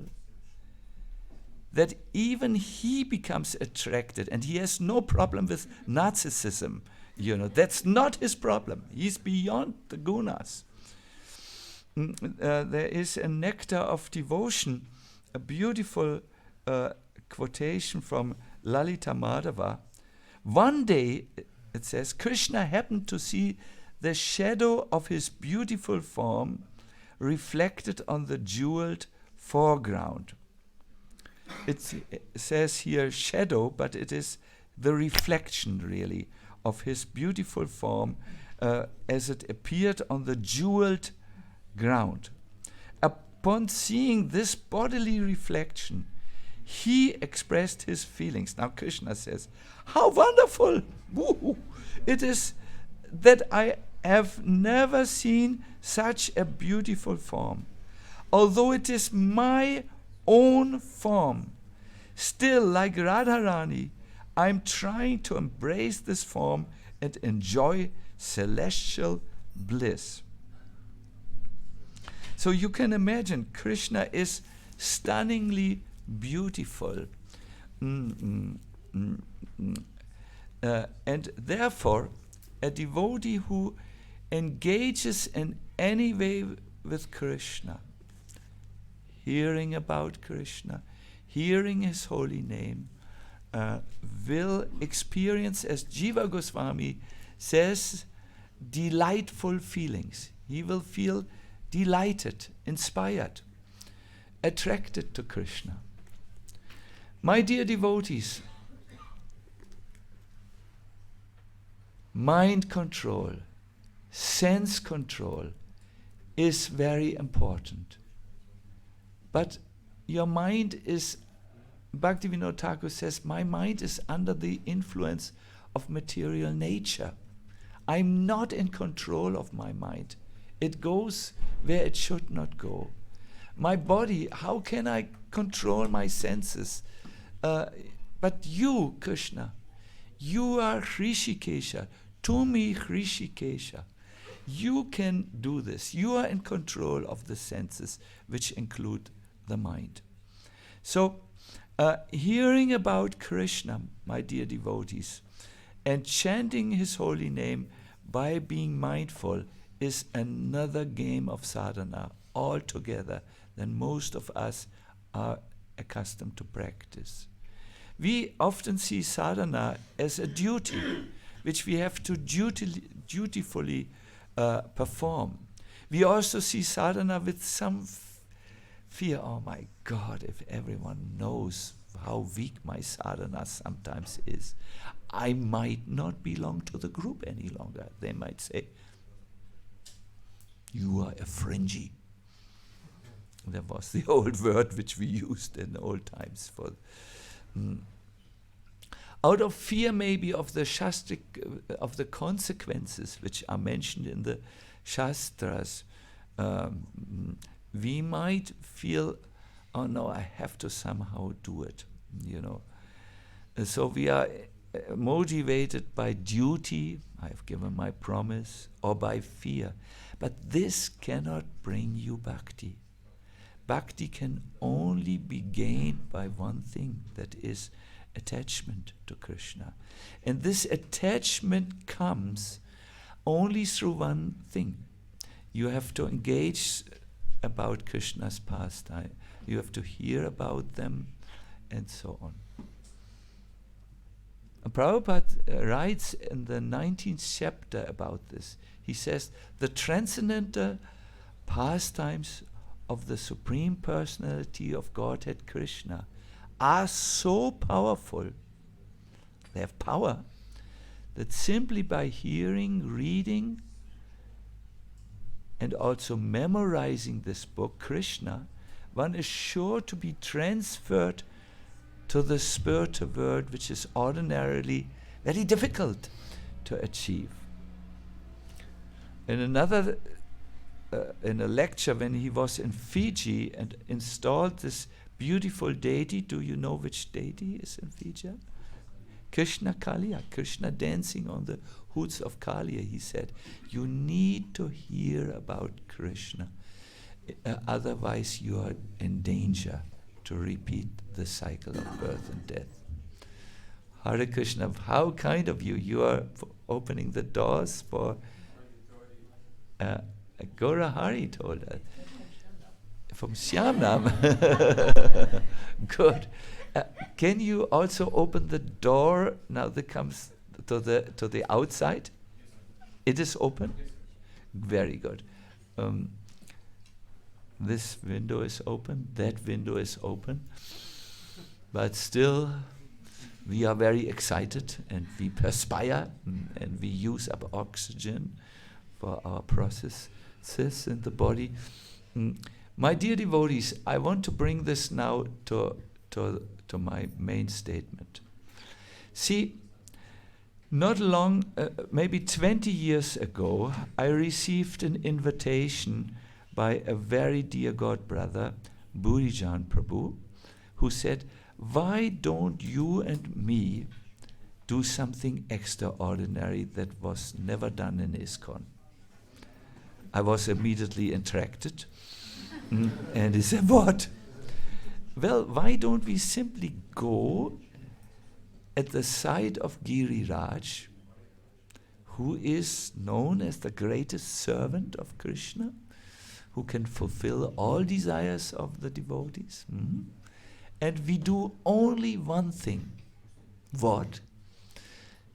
that even he becomes attracted, and he has no problem with narcissism. That's not his problem. He's beyond the gunas. There is a nectar of devotion, a beautiful quotation from Lalita Madhava. One day, it says, Krishna happened to see the shadow of his beautiful form reflected on the jeweled foreground. It says here shadow, but it is the reflection, really, of his beautiful form as it appeared on the jeweled ground. Upon seeing this bodily reflection, he expressed his feelings. Now Krishna says, how wonderful! Woo-hoo. It is that I have never seen such a beautiful form. Although it is my own form, still, like Radharani, I'm trying to embrace this form and enjoy celestial bliss. So you can imagine Krishna is stunningly beautiful. And therefore, a devotee who engages in any way with Krishna, hearing about Krishna, hearing his holy name, will experience, as Jiva Goswami says, delightful feelings. He will feel delighted, inspired, attracted to Krishna. My dear devotees, mind control, sense control is very important. But your mind is, Bhaktivinoda Thakur says, my mind is under the influence of material nature. I'm not in control of my mind. It goes where it should not go. My body, how can I control my senses? But you, Krishna, you are Hrishikesha, to me Hrishikesha. You can do this. You are in control of the senses, which include the mind. So, hearing about Krishna, my dear devotees, and chanting his holy name by being mindful is another game of sadhana altogether than most of us are accustomed to practice. We often see sadhana as a duty, which we have to dutifully perform. We also see sadhana with some fear. Oh my God, if everyone knows how weak my sadhana sometimes is, I might not belong to the group any longer. They might say, you are a fringy. That was the old word which we used in old times for. Out of fear, maybe, of the shastric, of the consequences which are mentioned in the Shastras, we might feel, oh no, I have to somehow do it, So we are motivated by duty, I have given my promise, or by fear. But this cannot bring you bhakti. Bhakti can only be gained by one thing, that is attachment to Krishna. And this attachment comes only through one thing. You have to engage about Krishna's pastime. You have to hear about them, and so on. Prabhupada writes in the 19th chapter about this. He says, the transcendental pastimes of the Supreme Personality of Godhead Krishna are so powerful, they have power, that simply by hearing, reading, and also memorizing this book, Krishna, one is sure to be transferred to the spiritual world, which is ordinarily very difficult to achieve. In another, in a lecture when he was in Fiji and installed this beautiful deity, do you know which deity is in Fiji? Krishna Kalia, Krishna dancing on the hoods of Kalia. He said, you need to hear about Krishna, otherwise you are in danger to repeat the cycle of birth and death. Hare Krishna, how kind of you. You are opening the doors for Gora Hari told us. From Shyamnam. Good. Can you also open the door now that comes to the outside? It is open? Very good. This window is open, that window is open, but still we are very excited and we perspire and we use up oxygen for our processes in the body. My dear devotees, I want to bring this now to my main statement. See, not long, maybe 20 years ago, I received an invitation by a very dear God brother, Burijan Prabhu, who said, why don't you and me do something extraordinary that was never done in ISKCON? I was immediately attracted. And he said, what? Well, why don't we simply go at the side of Giriraj, who is known as the greatest servant of Krishna, who can fulfill all desires of the devotees. And we do only one thing. What?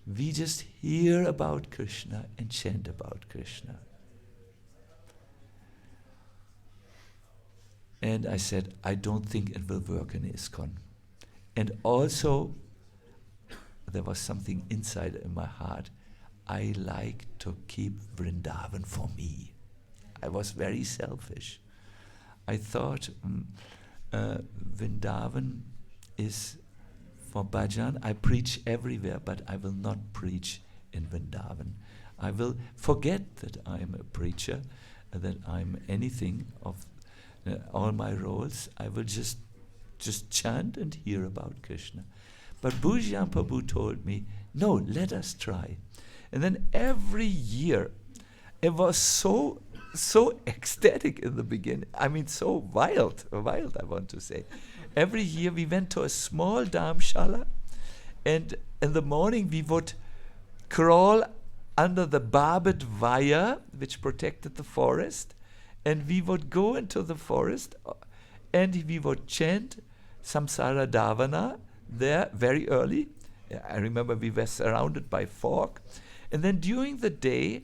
We just hear about Krishna and chant about Krishna. And I said, I don't think it will work in ISKCON. And also, there was something inside in my heart. I like to keep Vrindavan for me. I was very selfish. I thought Vrindavan is for bhajan. I preach everywhere, but I will not preach in Vrindavan. I will forget that I am a preacher, that I'm anything of all my roles. I will just chant and hear about Krishna. But Bhujan Prabhu told me, no, let us try. And then every year, it was so ecstatic in the beginning. I mean, so wild, I want to say. Every year we went to a small dharmshala, and in the morning we would crawl under the barbed wire which protected the forest, and we would go into the forest and we would chant Samsara Davana there very early. I remember we were surrounded by fog. And then during the day,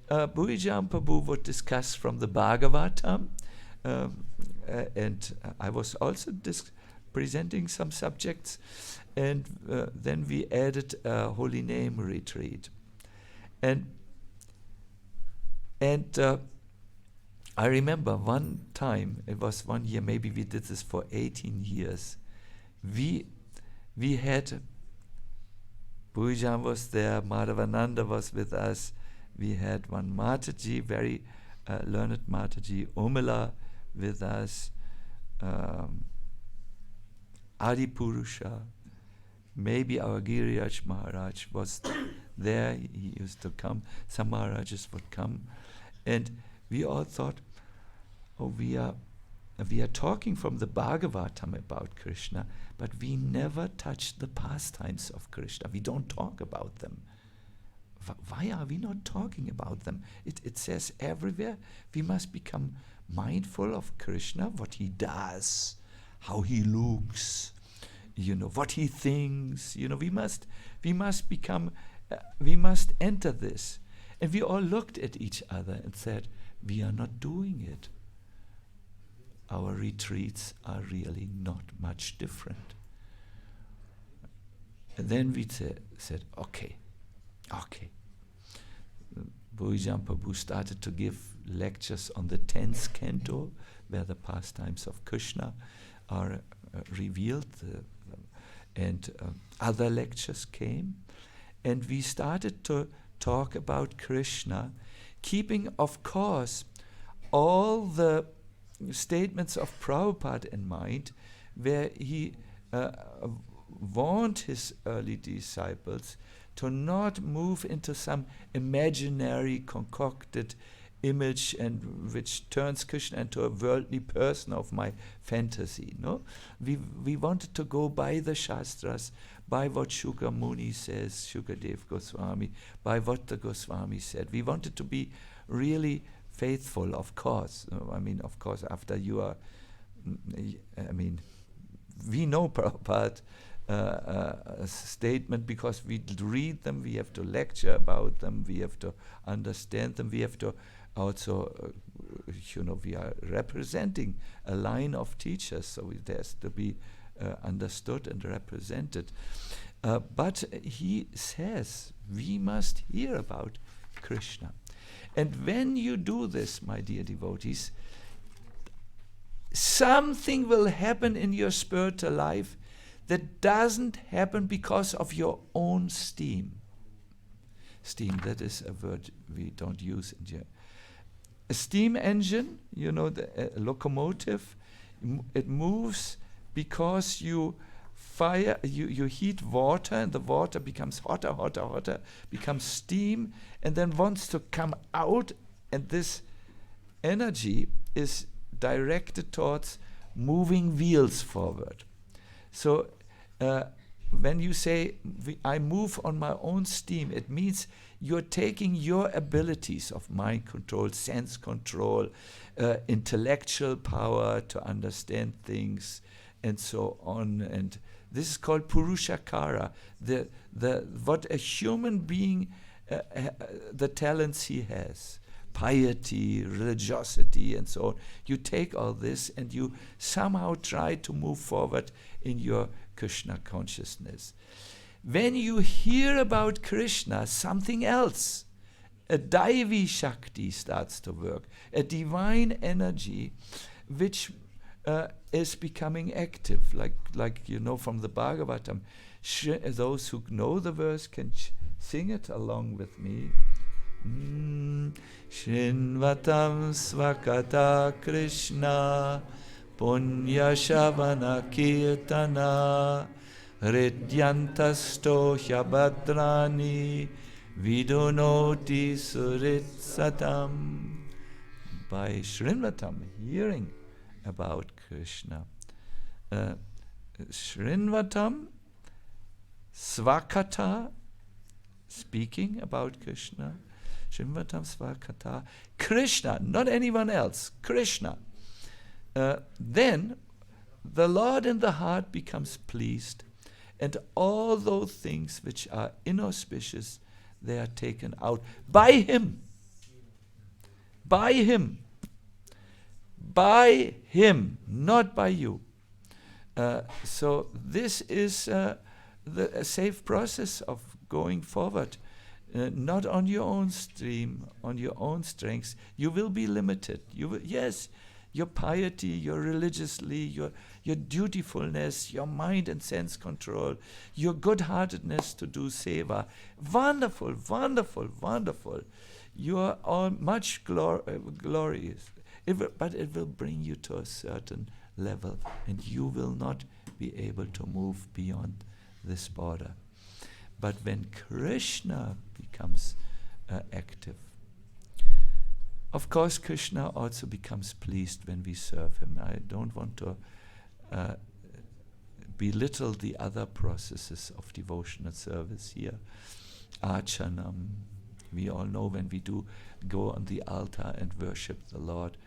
Bhujan Prabhu would discuss from the Bhagavatam, and I was also presenting some subjects, and then we added a holy name retreat. And I remember one time, it was 1 year, maybe we did this for 18 years, we had, Bhujan was there, Madhavananda was with us, we had one Mataji, very learned Mataji, Omila with us, Adi Purusha, maybe our Giriraj Maharaj was there, he used to come, some Maharajas would come, and we all thought, oh, we are talking from the Bhagavatam about Krishna, but we never touch the pastimes of Krishna. We don't talk about them. Why are we not talking about them? It says everywhere we must become mindful of Krishna, what he does, how he looks, what he thinks. We must become, we must enter this. And we all looked at each other and said, we are not doing it. Our retreats are really not much different. And then we said, okay. Bhujan Prabhu started to give lectures on the 10th canto, where the pastimes of Krishna are revealed, and other lectures came. And we started to talk about Krishna, keeping, of course, all the statements of Prabhupada in mind, where he warned his early disciples to not move into some imaginary, concocted image and which turns Krishna into a worldly person of my fantasy. No, we wanted to go by the Shastras, by what Shuka Muni says, Shukadev Goswami, by what the Goswami said. We wanted to be really faithful, of course. Of course, after you are, we know Prabhupada statement because we read them, we have to lecture about them, we have to understand them, we have to also, we are representing a line of teachers, so it has to be understood and represented. But he says we must hear about Krishna. And when you do this, my dear devotees, something will happen in your spiritual life that doesn't happen because of your own steam. Steam, that is a word we don't use in here. A steam engine, the locomotive, it moves because you heat water, and the water becomes hotter, becomes steam, and then wants to come out, and this energy is directed towards moving wheels forward. So when you say, I move on my own steam, it means you're taking your abilities of mind control, sense control, intellectual power to understand things, and so on. And this is called Purushakara, what a human being, the talents he has, piety, religiosity, and so on. You take all this and you somehow try to move forward in your Krishna consciousness. When you hear about Krishna, something else, a Daivi Shakti starts to work, a divine energy which is becoming active, like from the Bhagavatam. Those who know the verse can sing it along with me. Shinvatam Svakata Krishna Punya Shavana Kirtana Ridyantasto Hyabhadrani Vidunoti Suritsatam. By Srinvatam, hearing about Krishna. Srinvatam, Svakata, speaking about Krishna. Srinvatam Svakata. Krishna, not anyone else, Krishna. Then the Lord in the heart becomes pleased, and all those things which are inauspicious, they are taken out by Him. By Him. By Him, not by you. So this is a safe process of going forward. Not on your own stream, on your own strengths. You will be limited. Yes, your piety, your religiously, your dutifulness, your mind and sense control, your good-heartedness to do seva. Wonderful, wonderful, wonderful. You are all much glorious. But it will bring you to a certain level, and you will not be able to move beyond this border. But when Krishna becomes active, of course Krishna also becomes pleased when we serve Him. I don't want to belittle the other processes of devotional service here. Archanam, we all know when we do go on the altar and worship the Lord,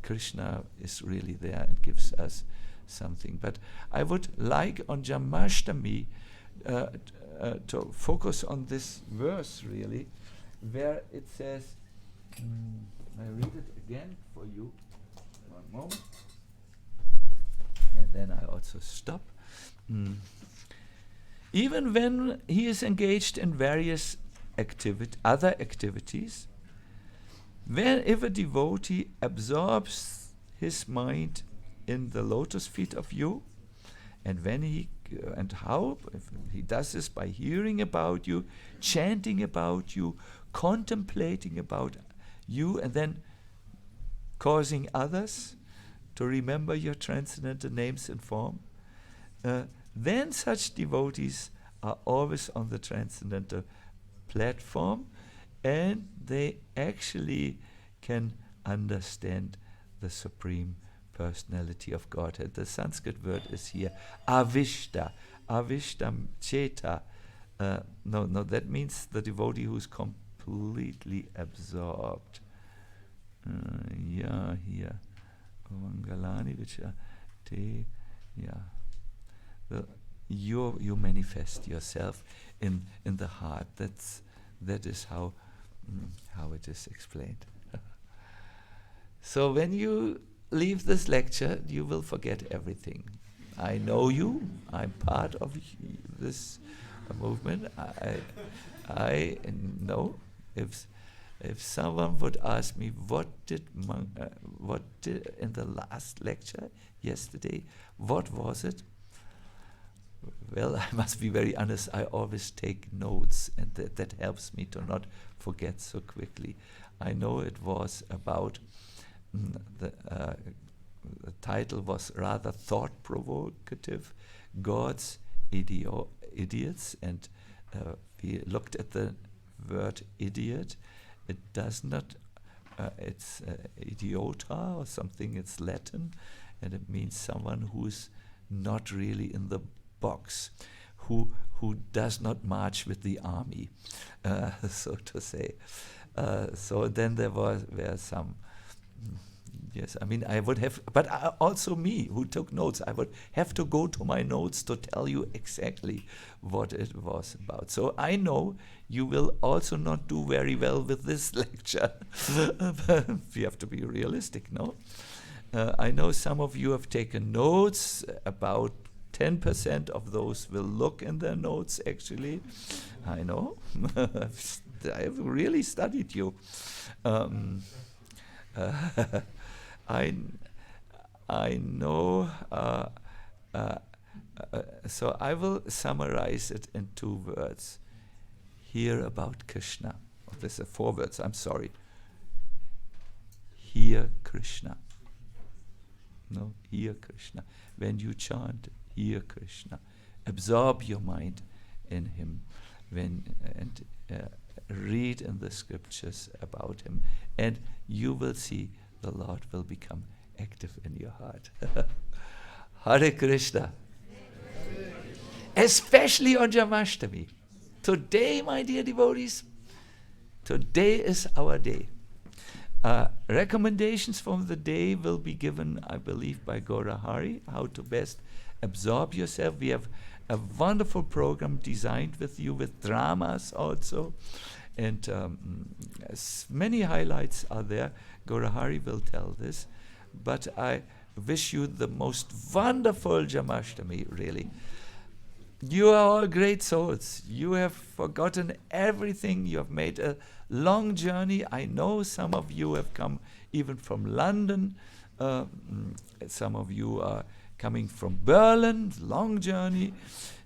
Krishna is really there and gives us something. But I would like on Janmastami to focus on this verse really, where it says, I read it again for you, one moment, and then I also stop. Even when he is engaged in various other activities, if a devotee absorbs his mind in the lotus feet of you, and how if he does this by hearing about you, chanting about you, contemplating about you, and then causing others to remember your transcendental names and form, then such devotees are always on the transcendental platform, and they actually can understand the Supreme Personality of Godhead. The Sanskrit word is here, avishta, avishtam cheta. No, that means the devotee who is completely absorbed. Here. Mangalani Vicha Te, you manifest yourself in the heart. That is how it is explained. So when you leave this lecture, you will forget everything. I know you. I'm part of this movement. I know if someone would ask me what did in the last lecture yesterday, what was it? Well, I must be very honest, I always take notes, and that helps me to not forget so quickly. I know it was about, the title was rather thought-provocative, God's idiots, and we looked at the word idiot. It does not, it's idiota or something, it's Latin, and it means someone who's not really in the box, who does not march with the army, so to say. So then there were some, yes, I mean I would have, but also me who took notes, I would have to go to my notes to tell you exactly what it was about. So I know you will also not do very well with this lecture. We have to be realistic, no? I know some of you have taken notes. About 10% of those will look in their notes, actually. I know. I have really studied you. I know. So I will summarize it in 2 words. Hear about Krishna. Oh, these are 4 words, I'm sorry. Hear Krishna. No, hear Krishna. When you chant, hear Krishna. Absorb your mind in him. And read in the scriptures about him. And you will see the Lord will become active in your heart. Hare Krishna. Especially on Janmastami. Today, my dear devotees, today is our day. Recommendations from the day will be given, I believe, by Gaura Hari, how to best absorb yourself. We have a wonderful program designed with you, with dramas also, and many highlights are there. Gaura Hari will tell this, but I wish you the most wonderful Janmastami, really. You are all great souls. You have forgotten everything. You have made a long journey. I know some of you have come even from London. Some of you are coming from Berlin, long journey.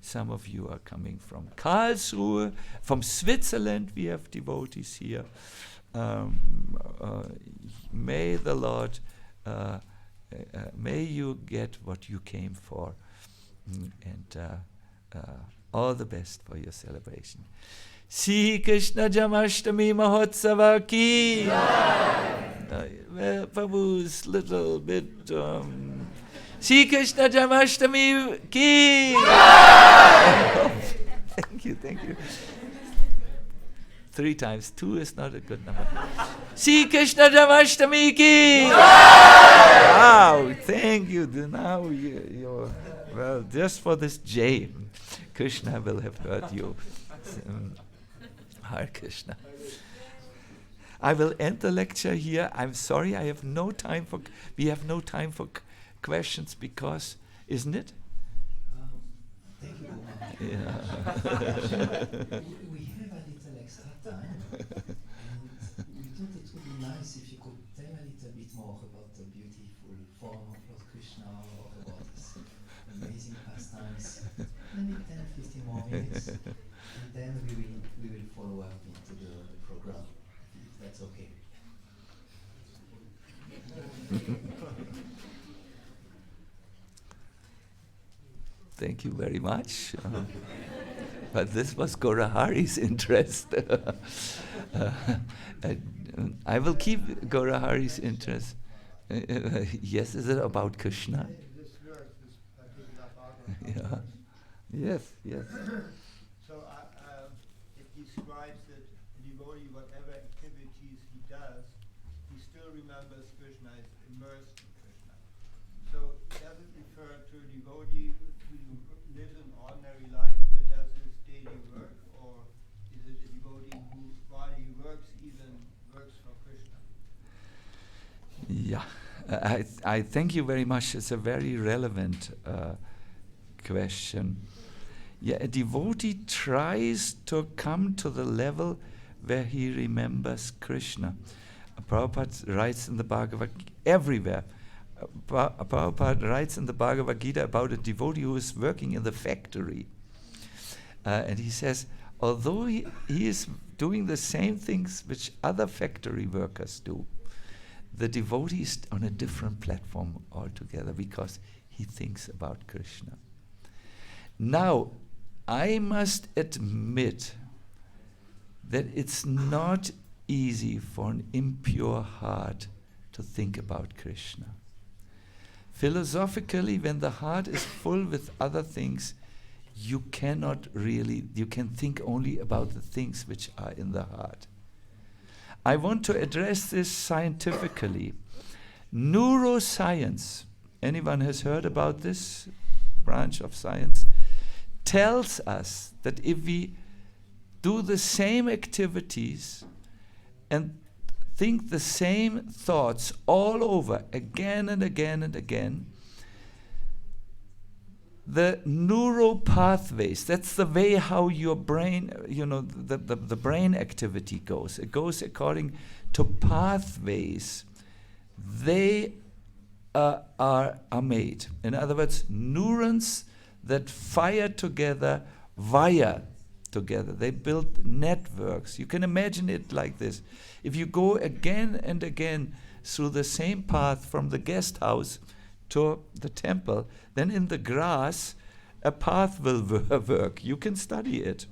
Some of you are coming from Karlsruhe. From Switzerland, we have devotees here. May the Lord, may you get what you came for. And all the best for your celebration. Sri Krishna Janmastami Mahotsava ki. Prabhu's little bit. Sri Krishna Janmastami ki. Thank you. 3 times. 2 is not a good number. See Krishna Janmastami ki! Wow, thank you. Now you're, well, just for this J, Krishna will have heard you. Hare Krishna. I will end the lecture here. I'm sorry, we have no time for questions because, isn't it? Thank you. Yeah. We have a little extra time, and we thought it would be nice if you could tell a little bit more about the beautiful form of Lord Krishna or about his amazing pastimes. Maybe 10-15 more minutes, and then we will follow up into the program, if that's okay. Thank you very much. But this was Gaurahari's interest. I will keep Gaurahari's interest. Yes, is it about Krishna? This verse is picking up out of Yeah. Yes, yes. So it describes that the devotee, whatever activities he does, he still remembers Krishna, is immersed in Krishna. So does it refer to a devotee who lives an ordinary life, does his daily work, or is it a devotee who, while he works, even works for Krishna? Yeah, I thank you very much. It's a very relevant question. Yeah, a devotee tries to come to the level where he remembers Krishna. Prabhupada writes in the Bhagavad Gita, everywhere. Prabhupada writes in the Bhagavad Gita about a devotee who is working in the factory. And he says, although he is doing the same things which other factory workers do, the devotee is on a different platform altogether because he thinks about Krishna. Now, I must admit that it's not easy for an impure heart to think about Krishna. Philosophically, when the heart is full with other things, you can think only about the things which are in the heart. I want to address this scientifically. Neuroscience, anyone has heard about this branch of science, tells us that if we do the same activities and think the same thoughts all over again and again and again, the neural pathways, that's the way how your brain, the brain activity goes. It goes according to pathways. They are made. In other words, neurons that fire together, wire together. They build networks. You can imagine it like this. If you go again and again through the same path from the guest house to the temple, then in the grass, a path will work. You can study it.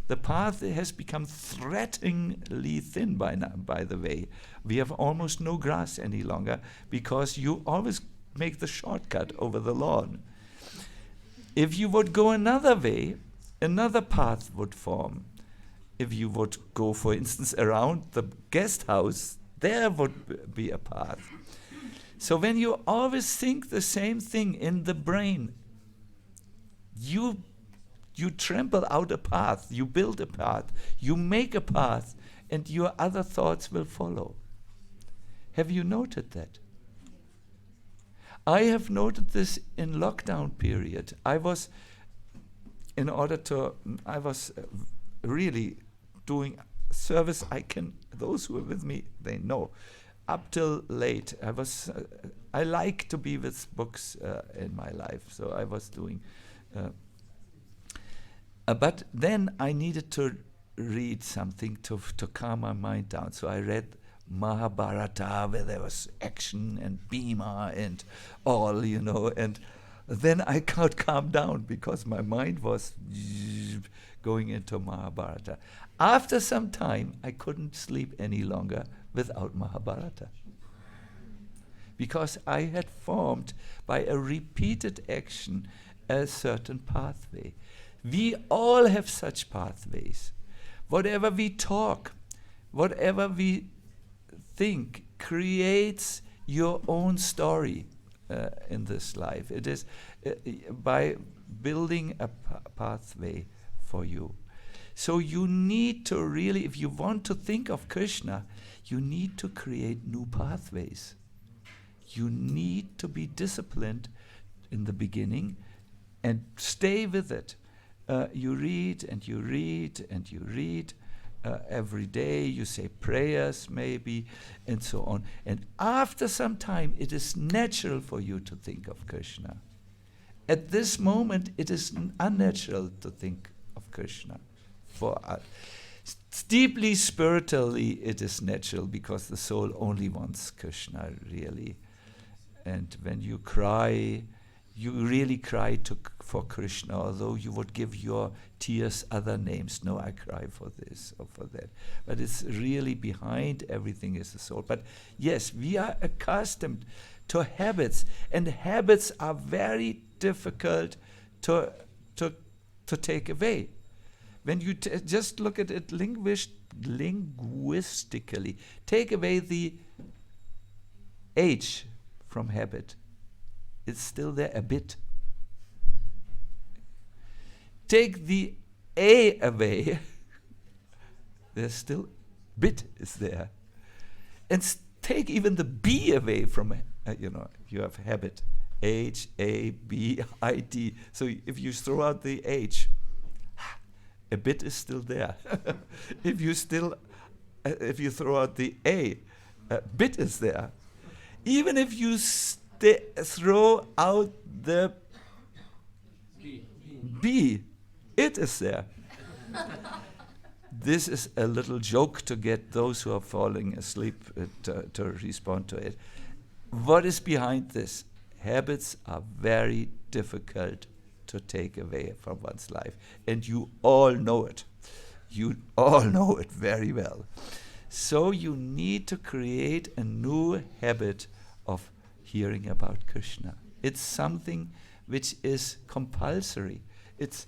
The path has become threateningly thin by the way. We have almost no grass any longer because you always make the shortcut over the lawn. If you would go another way, another path would form. If you would go, for instance, around the guest house, there would be a path. So when you always think the same thing in the brain, you trample out a path, you build a path, you make a path, and your other thoughts will follow. Have you noted that? I have noted this in lockdown period. I was really doing service. Those who are with me, they know. Up till late, I like to be with books in my life, so I was doing. But then I needed to read something to calm my mind down. So I read Mahabharata, where there was action and Bhima and all, and then I can't calm down because my mind was going into Mahabharata. After some time, I couldn't sleep any longer without Mahabharata, because I had formed by a repeated action a certain pathway. We all have such pathways. Whatever we talk, whatever we think creates your own story in this life. It is by building a pathway for you. So you need to really, if you want to think of Krishna, you need to create new pathways. You need to be disciplined in the beginning and stay with it. You read and you read and you read every day. You say prayers maybe and so on. And after some time, it is natural for you to think of Krishna. At this moment, it is unnatural to think of Krishna. For deeply spiritually, it is natural because the soul only wants Krishna, really. And when you cry, you really cry for Krishna, although you would give your tears other names. No, I cry for this or for that. But it's really behind everything is the soul. But yes, we are accustomed to habits, and habits are very difficult to take away. When you just look at it linguistically, take away the H from habit. It's still there a bit. Take the A away, there's still bit is there. And take even the B away from, you have habit. H, A, B, I, D. So if you throw out the H, a bit is still there. If you throw out the A bit is there. Even if you throw out the B, it is there. This is a little joke to get those who are falling asleep to respond to it. What is behind this? Habits are very difficult to take away from one's life. And you all know it. You all know it very well. So you need to create a new habit of hearing about Krishna. It's something which is compulsory. It's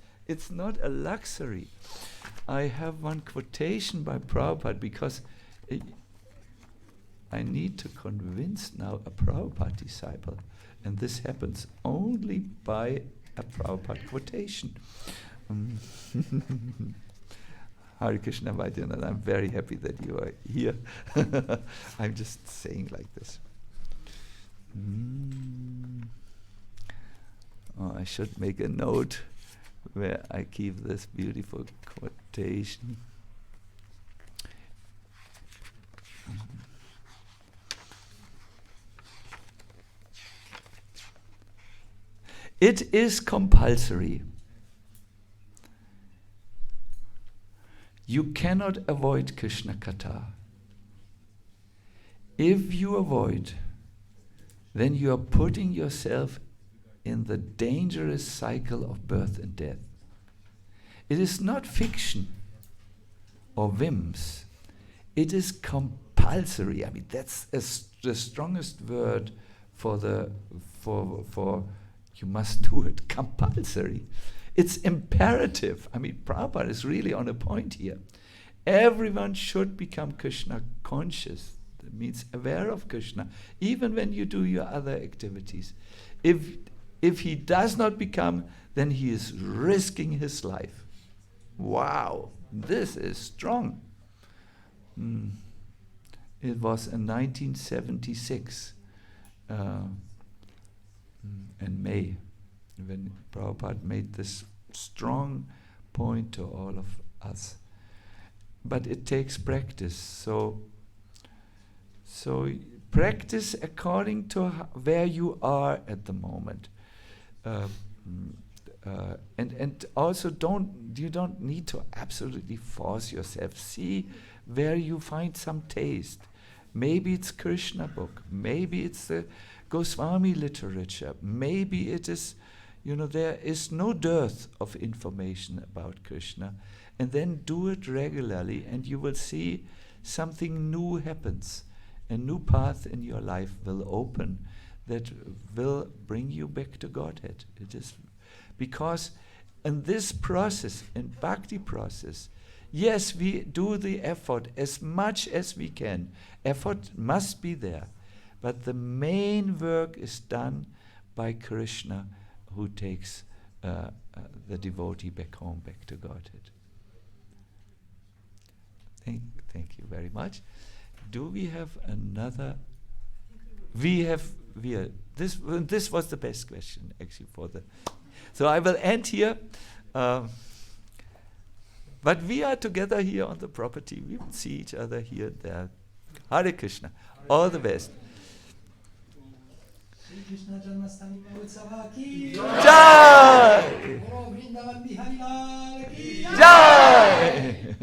not a luxury. I have one quotation by Prabhupada because I need to convince now a Prabhupada disciple. And this happens only by a Prabhupada quotation. Hare Krishna Vaidyanatha, I'm very happy that you are here. I'm just saying like this. Oh, I should make a note where I keep this beautiful quotation. It is compulsory. You cannot avoid Krishna Katha. If you avoid, then you are putting yourself in the dangerous cycle of birth and death. It is not fiction or whims. It is compulsory. I mean, that's the strongest word for you must do it. Compulsory. It's imperative. I mean, Prabhupada is really on a point here. Everyone should become Krishna conscious. That means aware of Krishna, even when you do your other activities. If he does not become, then he is risking his life. Wow, this is strong. It was in 1976 in May, when Prabhupada made this strong point to all of us. But it takes practice. So practice according to where you are at the moment. And also you don't need to absolutely force yourself. See where you find some taste. Maybe it's Krishna book. Maybe it's the Goswami literature. Maybe it is, there is no dearth of information about Krishna. And then do it regularly and you will see something new happens. A new path in your life will open that will bring you back to Godhead. It is because in this process, in bhakti process, yes, we do the effort as much as we can. Effort must be there. But the main work is done by Krishna, who takes the devotee back home, back to Godhead. Thank you very much. Do we have another? This was the best question actually for the. So I will end here. But we are together here on the property. We will see each other here and there. Hare Krishna. All the best. Shri Krishna Janmastami Mahotsav ki Jai! Bolo Vrindavan Bihari Lal ki Jai!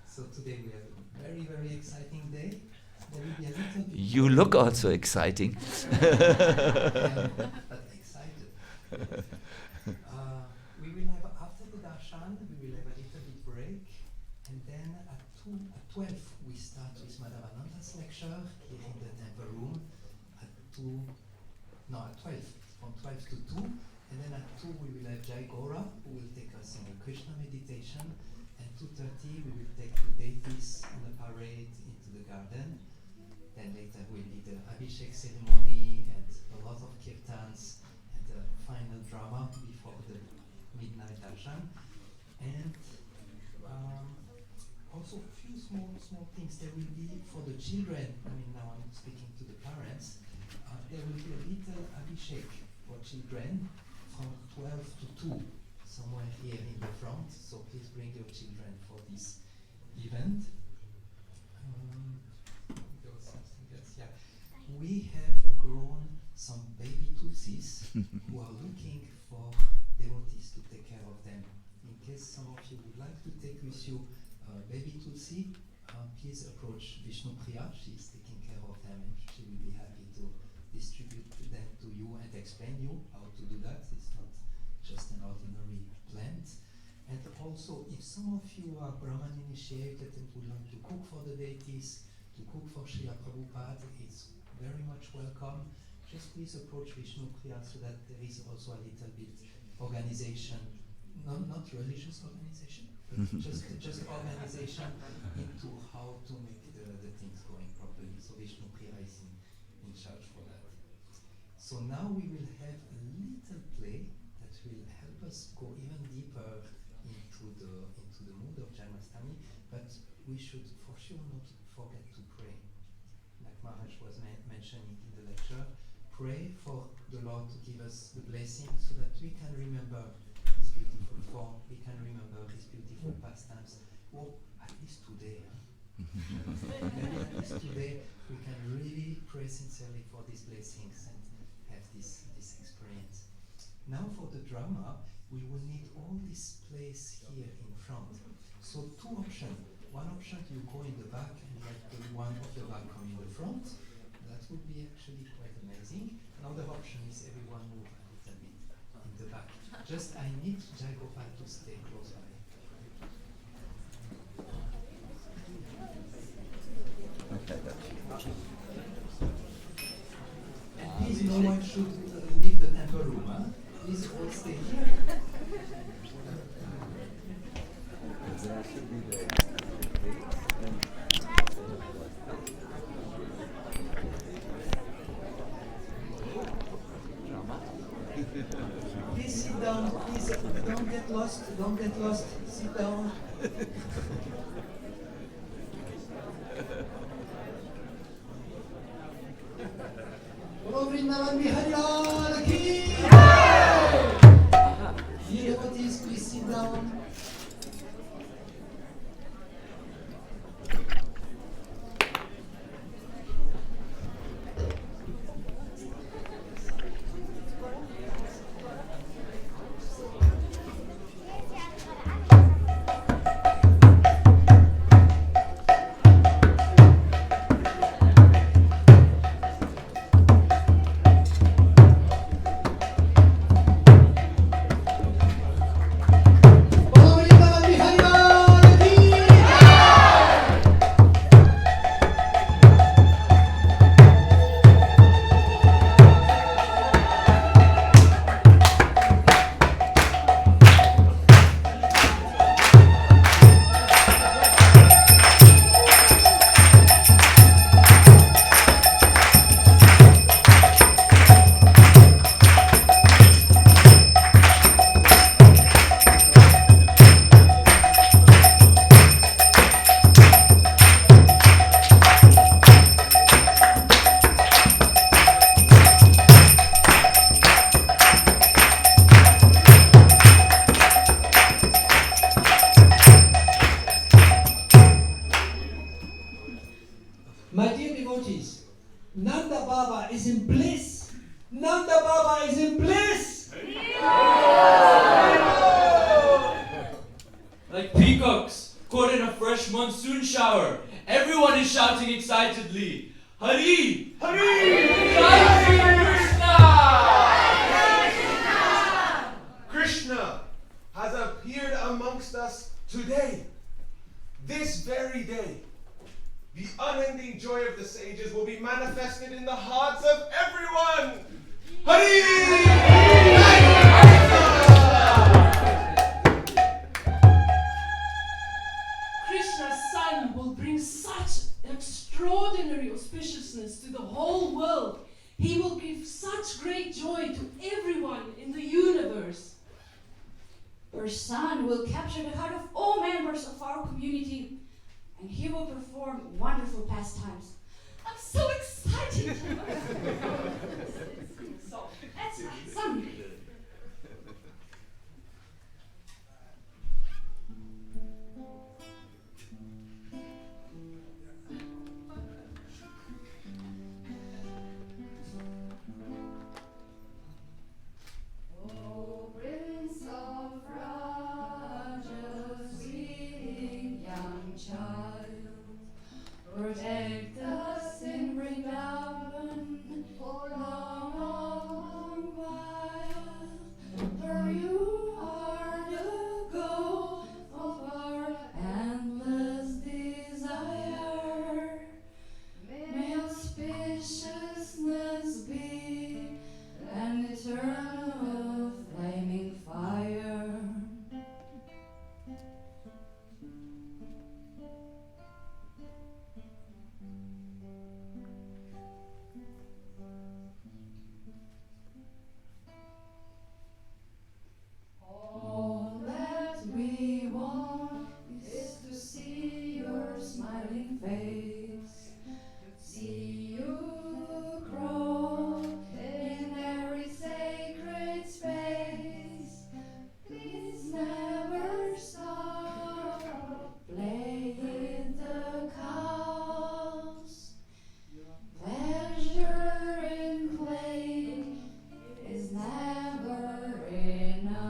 So today we have a very, very exciting day. There will be a little bit You look also exciting. but excited. We will have, after the darshan, we will have a little bit break, and then at 12 we start with Madhava Ananda's lecture here in the temple room. At 12, from 12 to 2, and then at 2 we will have Jai Gora, who will take us in a Krishna meditation, and 2:30 we will take the deities on the parade into the garden. Then later will be the Abhishek ceremony and a lot of kirtans and the final drama before the midnight darshan. And also a few small things. There will be for the children, I mean now I'm speaking to the parents, there will be a little Abhishek for children from 12 to 2, somewhere here in the front. So please bring your children for this event. There was something else, yeah. We have grown some baby tulsis who are looking for devotees to take care of them. In case some of you would like to take with you baby tulsi, please approach Vishnu Priya. She is taking care of them and she will be happy to distribute them to you and explain you how to do that. It's not just an ordinary plant. And also, if some of you are Brahman initiated and would like to cook for the deities, to cook for Srila Prabhupada, it's very much welcome. Just please approach Vishnu Priya so that there is also a little bit organization, not religious organization, but just organization into how to make the things going properly. So Vishnu Priya is in charge for that. So now we will have a little play that will help us go even deeper into the mood of Janmastami, but we should for sure not forget to pray. Like Maharaj was mentioning in the lecture, pray for the Lord to give us the blessing so that we can remember His beautiful form, we can remember His beautiful pastimes, or at least today. Maybe at least today we can really pray sincerely for these blessings and have this experience. Now for the drama, we will need all this place here in front. So two options. One option, you go in the back and let the one of the back come in the front. That would be actually quite amazing. Another option is everyone move a little bit in the back. Just I need Jai Gopal to stay close by. And please, no one should leave the temple room. Huh? Please all stay here. Please sit down. Please don't get lost. Don't get lost. Sit down. Bolo Vrindavan Bihari Lal ki Jai! Dear devotees, please sit down. Bolo Baba is in bliss. Nanda Baba is in bliss. Like peacocks caught in a fresh monsoon shower, everyone is shouting excitedly, Hari! Hari! Jai Shri Krishna! Krishna has appeared amongst us today, this very day. The unending joy of the sages will be manifested in the hearts of everyone. Hari! Krishna's son will bring such extraordinary auspiciousness to the whole world. He will give such great joy to everyone in the universe. Your son will capture the heart of all members of our community, and he will perform wonderful pastimes. I'm so excited! So, that's my son. Oh, Prince of Rajas, sweet young child, protect us in Vrindavan for a long while. For you are the goal of our endless desire. May auspiciousness be an eternal flaming fire. All that we want is to see your smiling face, see you grow in every sacred space. Please never stop playing with the cows. Pleasure in playing is never enough.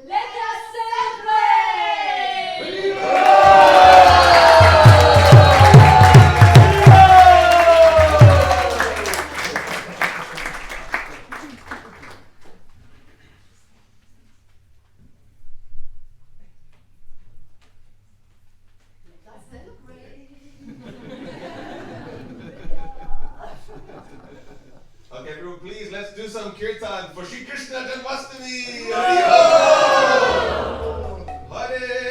Let us celebrate! Okay, everyone, please, let's do some kirtan for Shri Krishna Janmastami. Hari Bol! Hare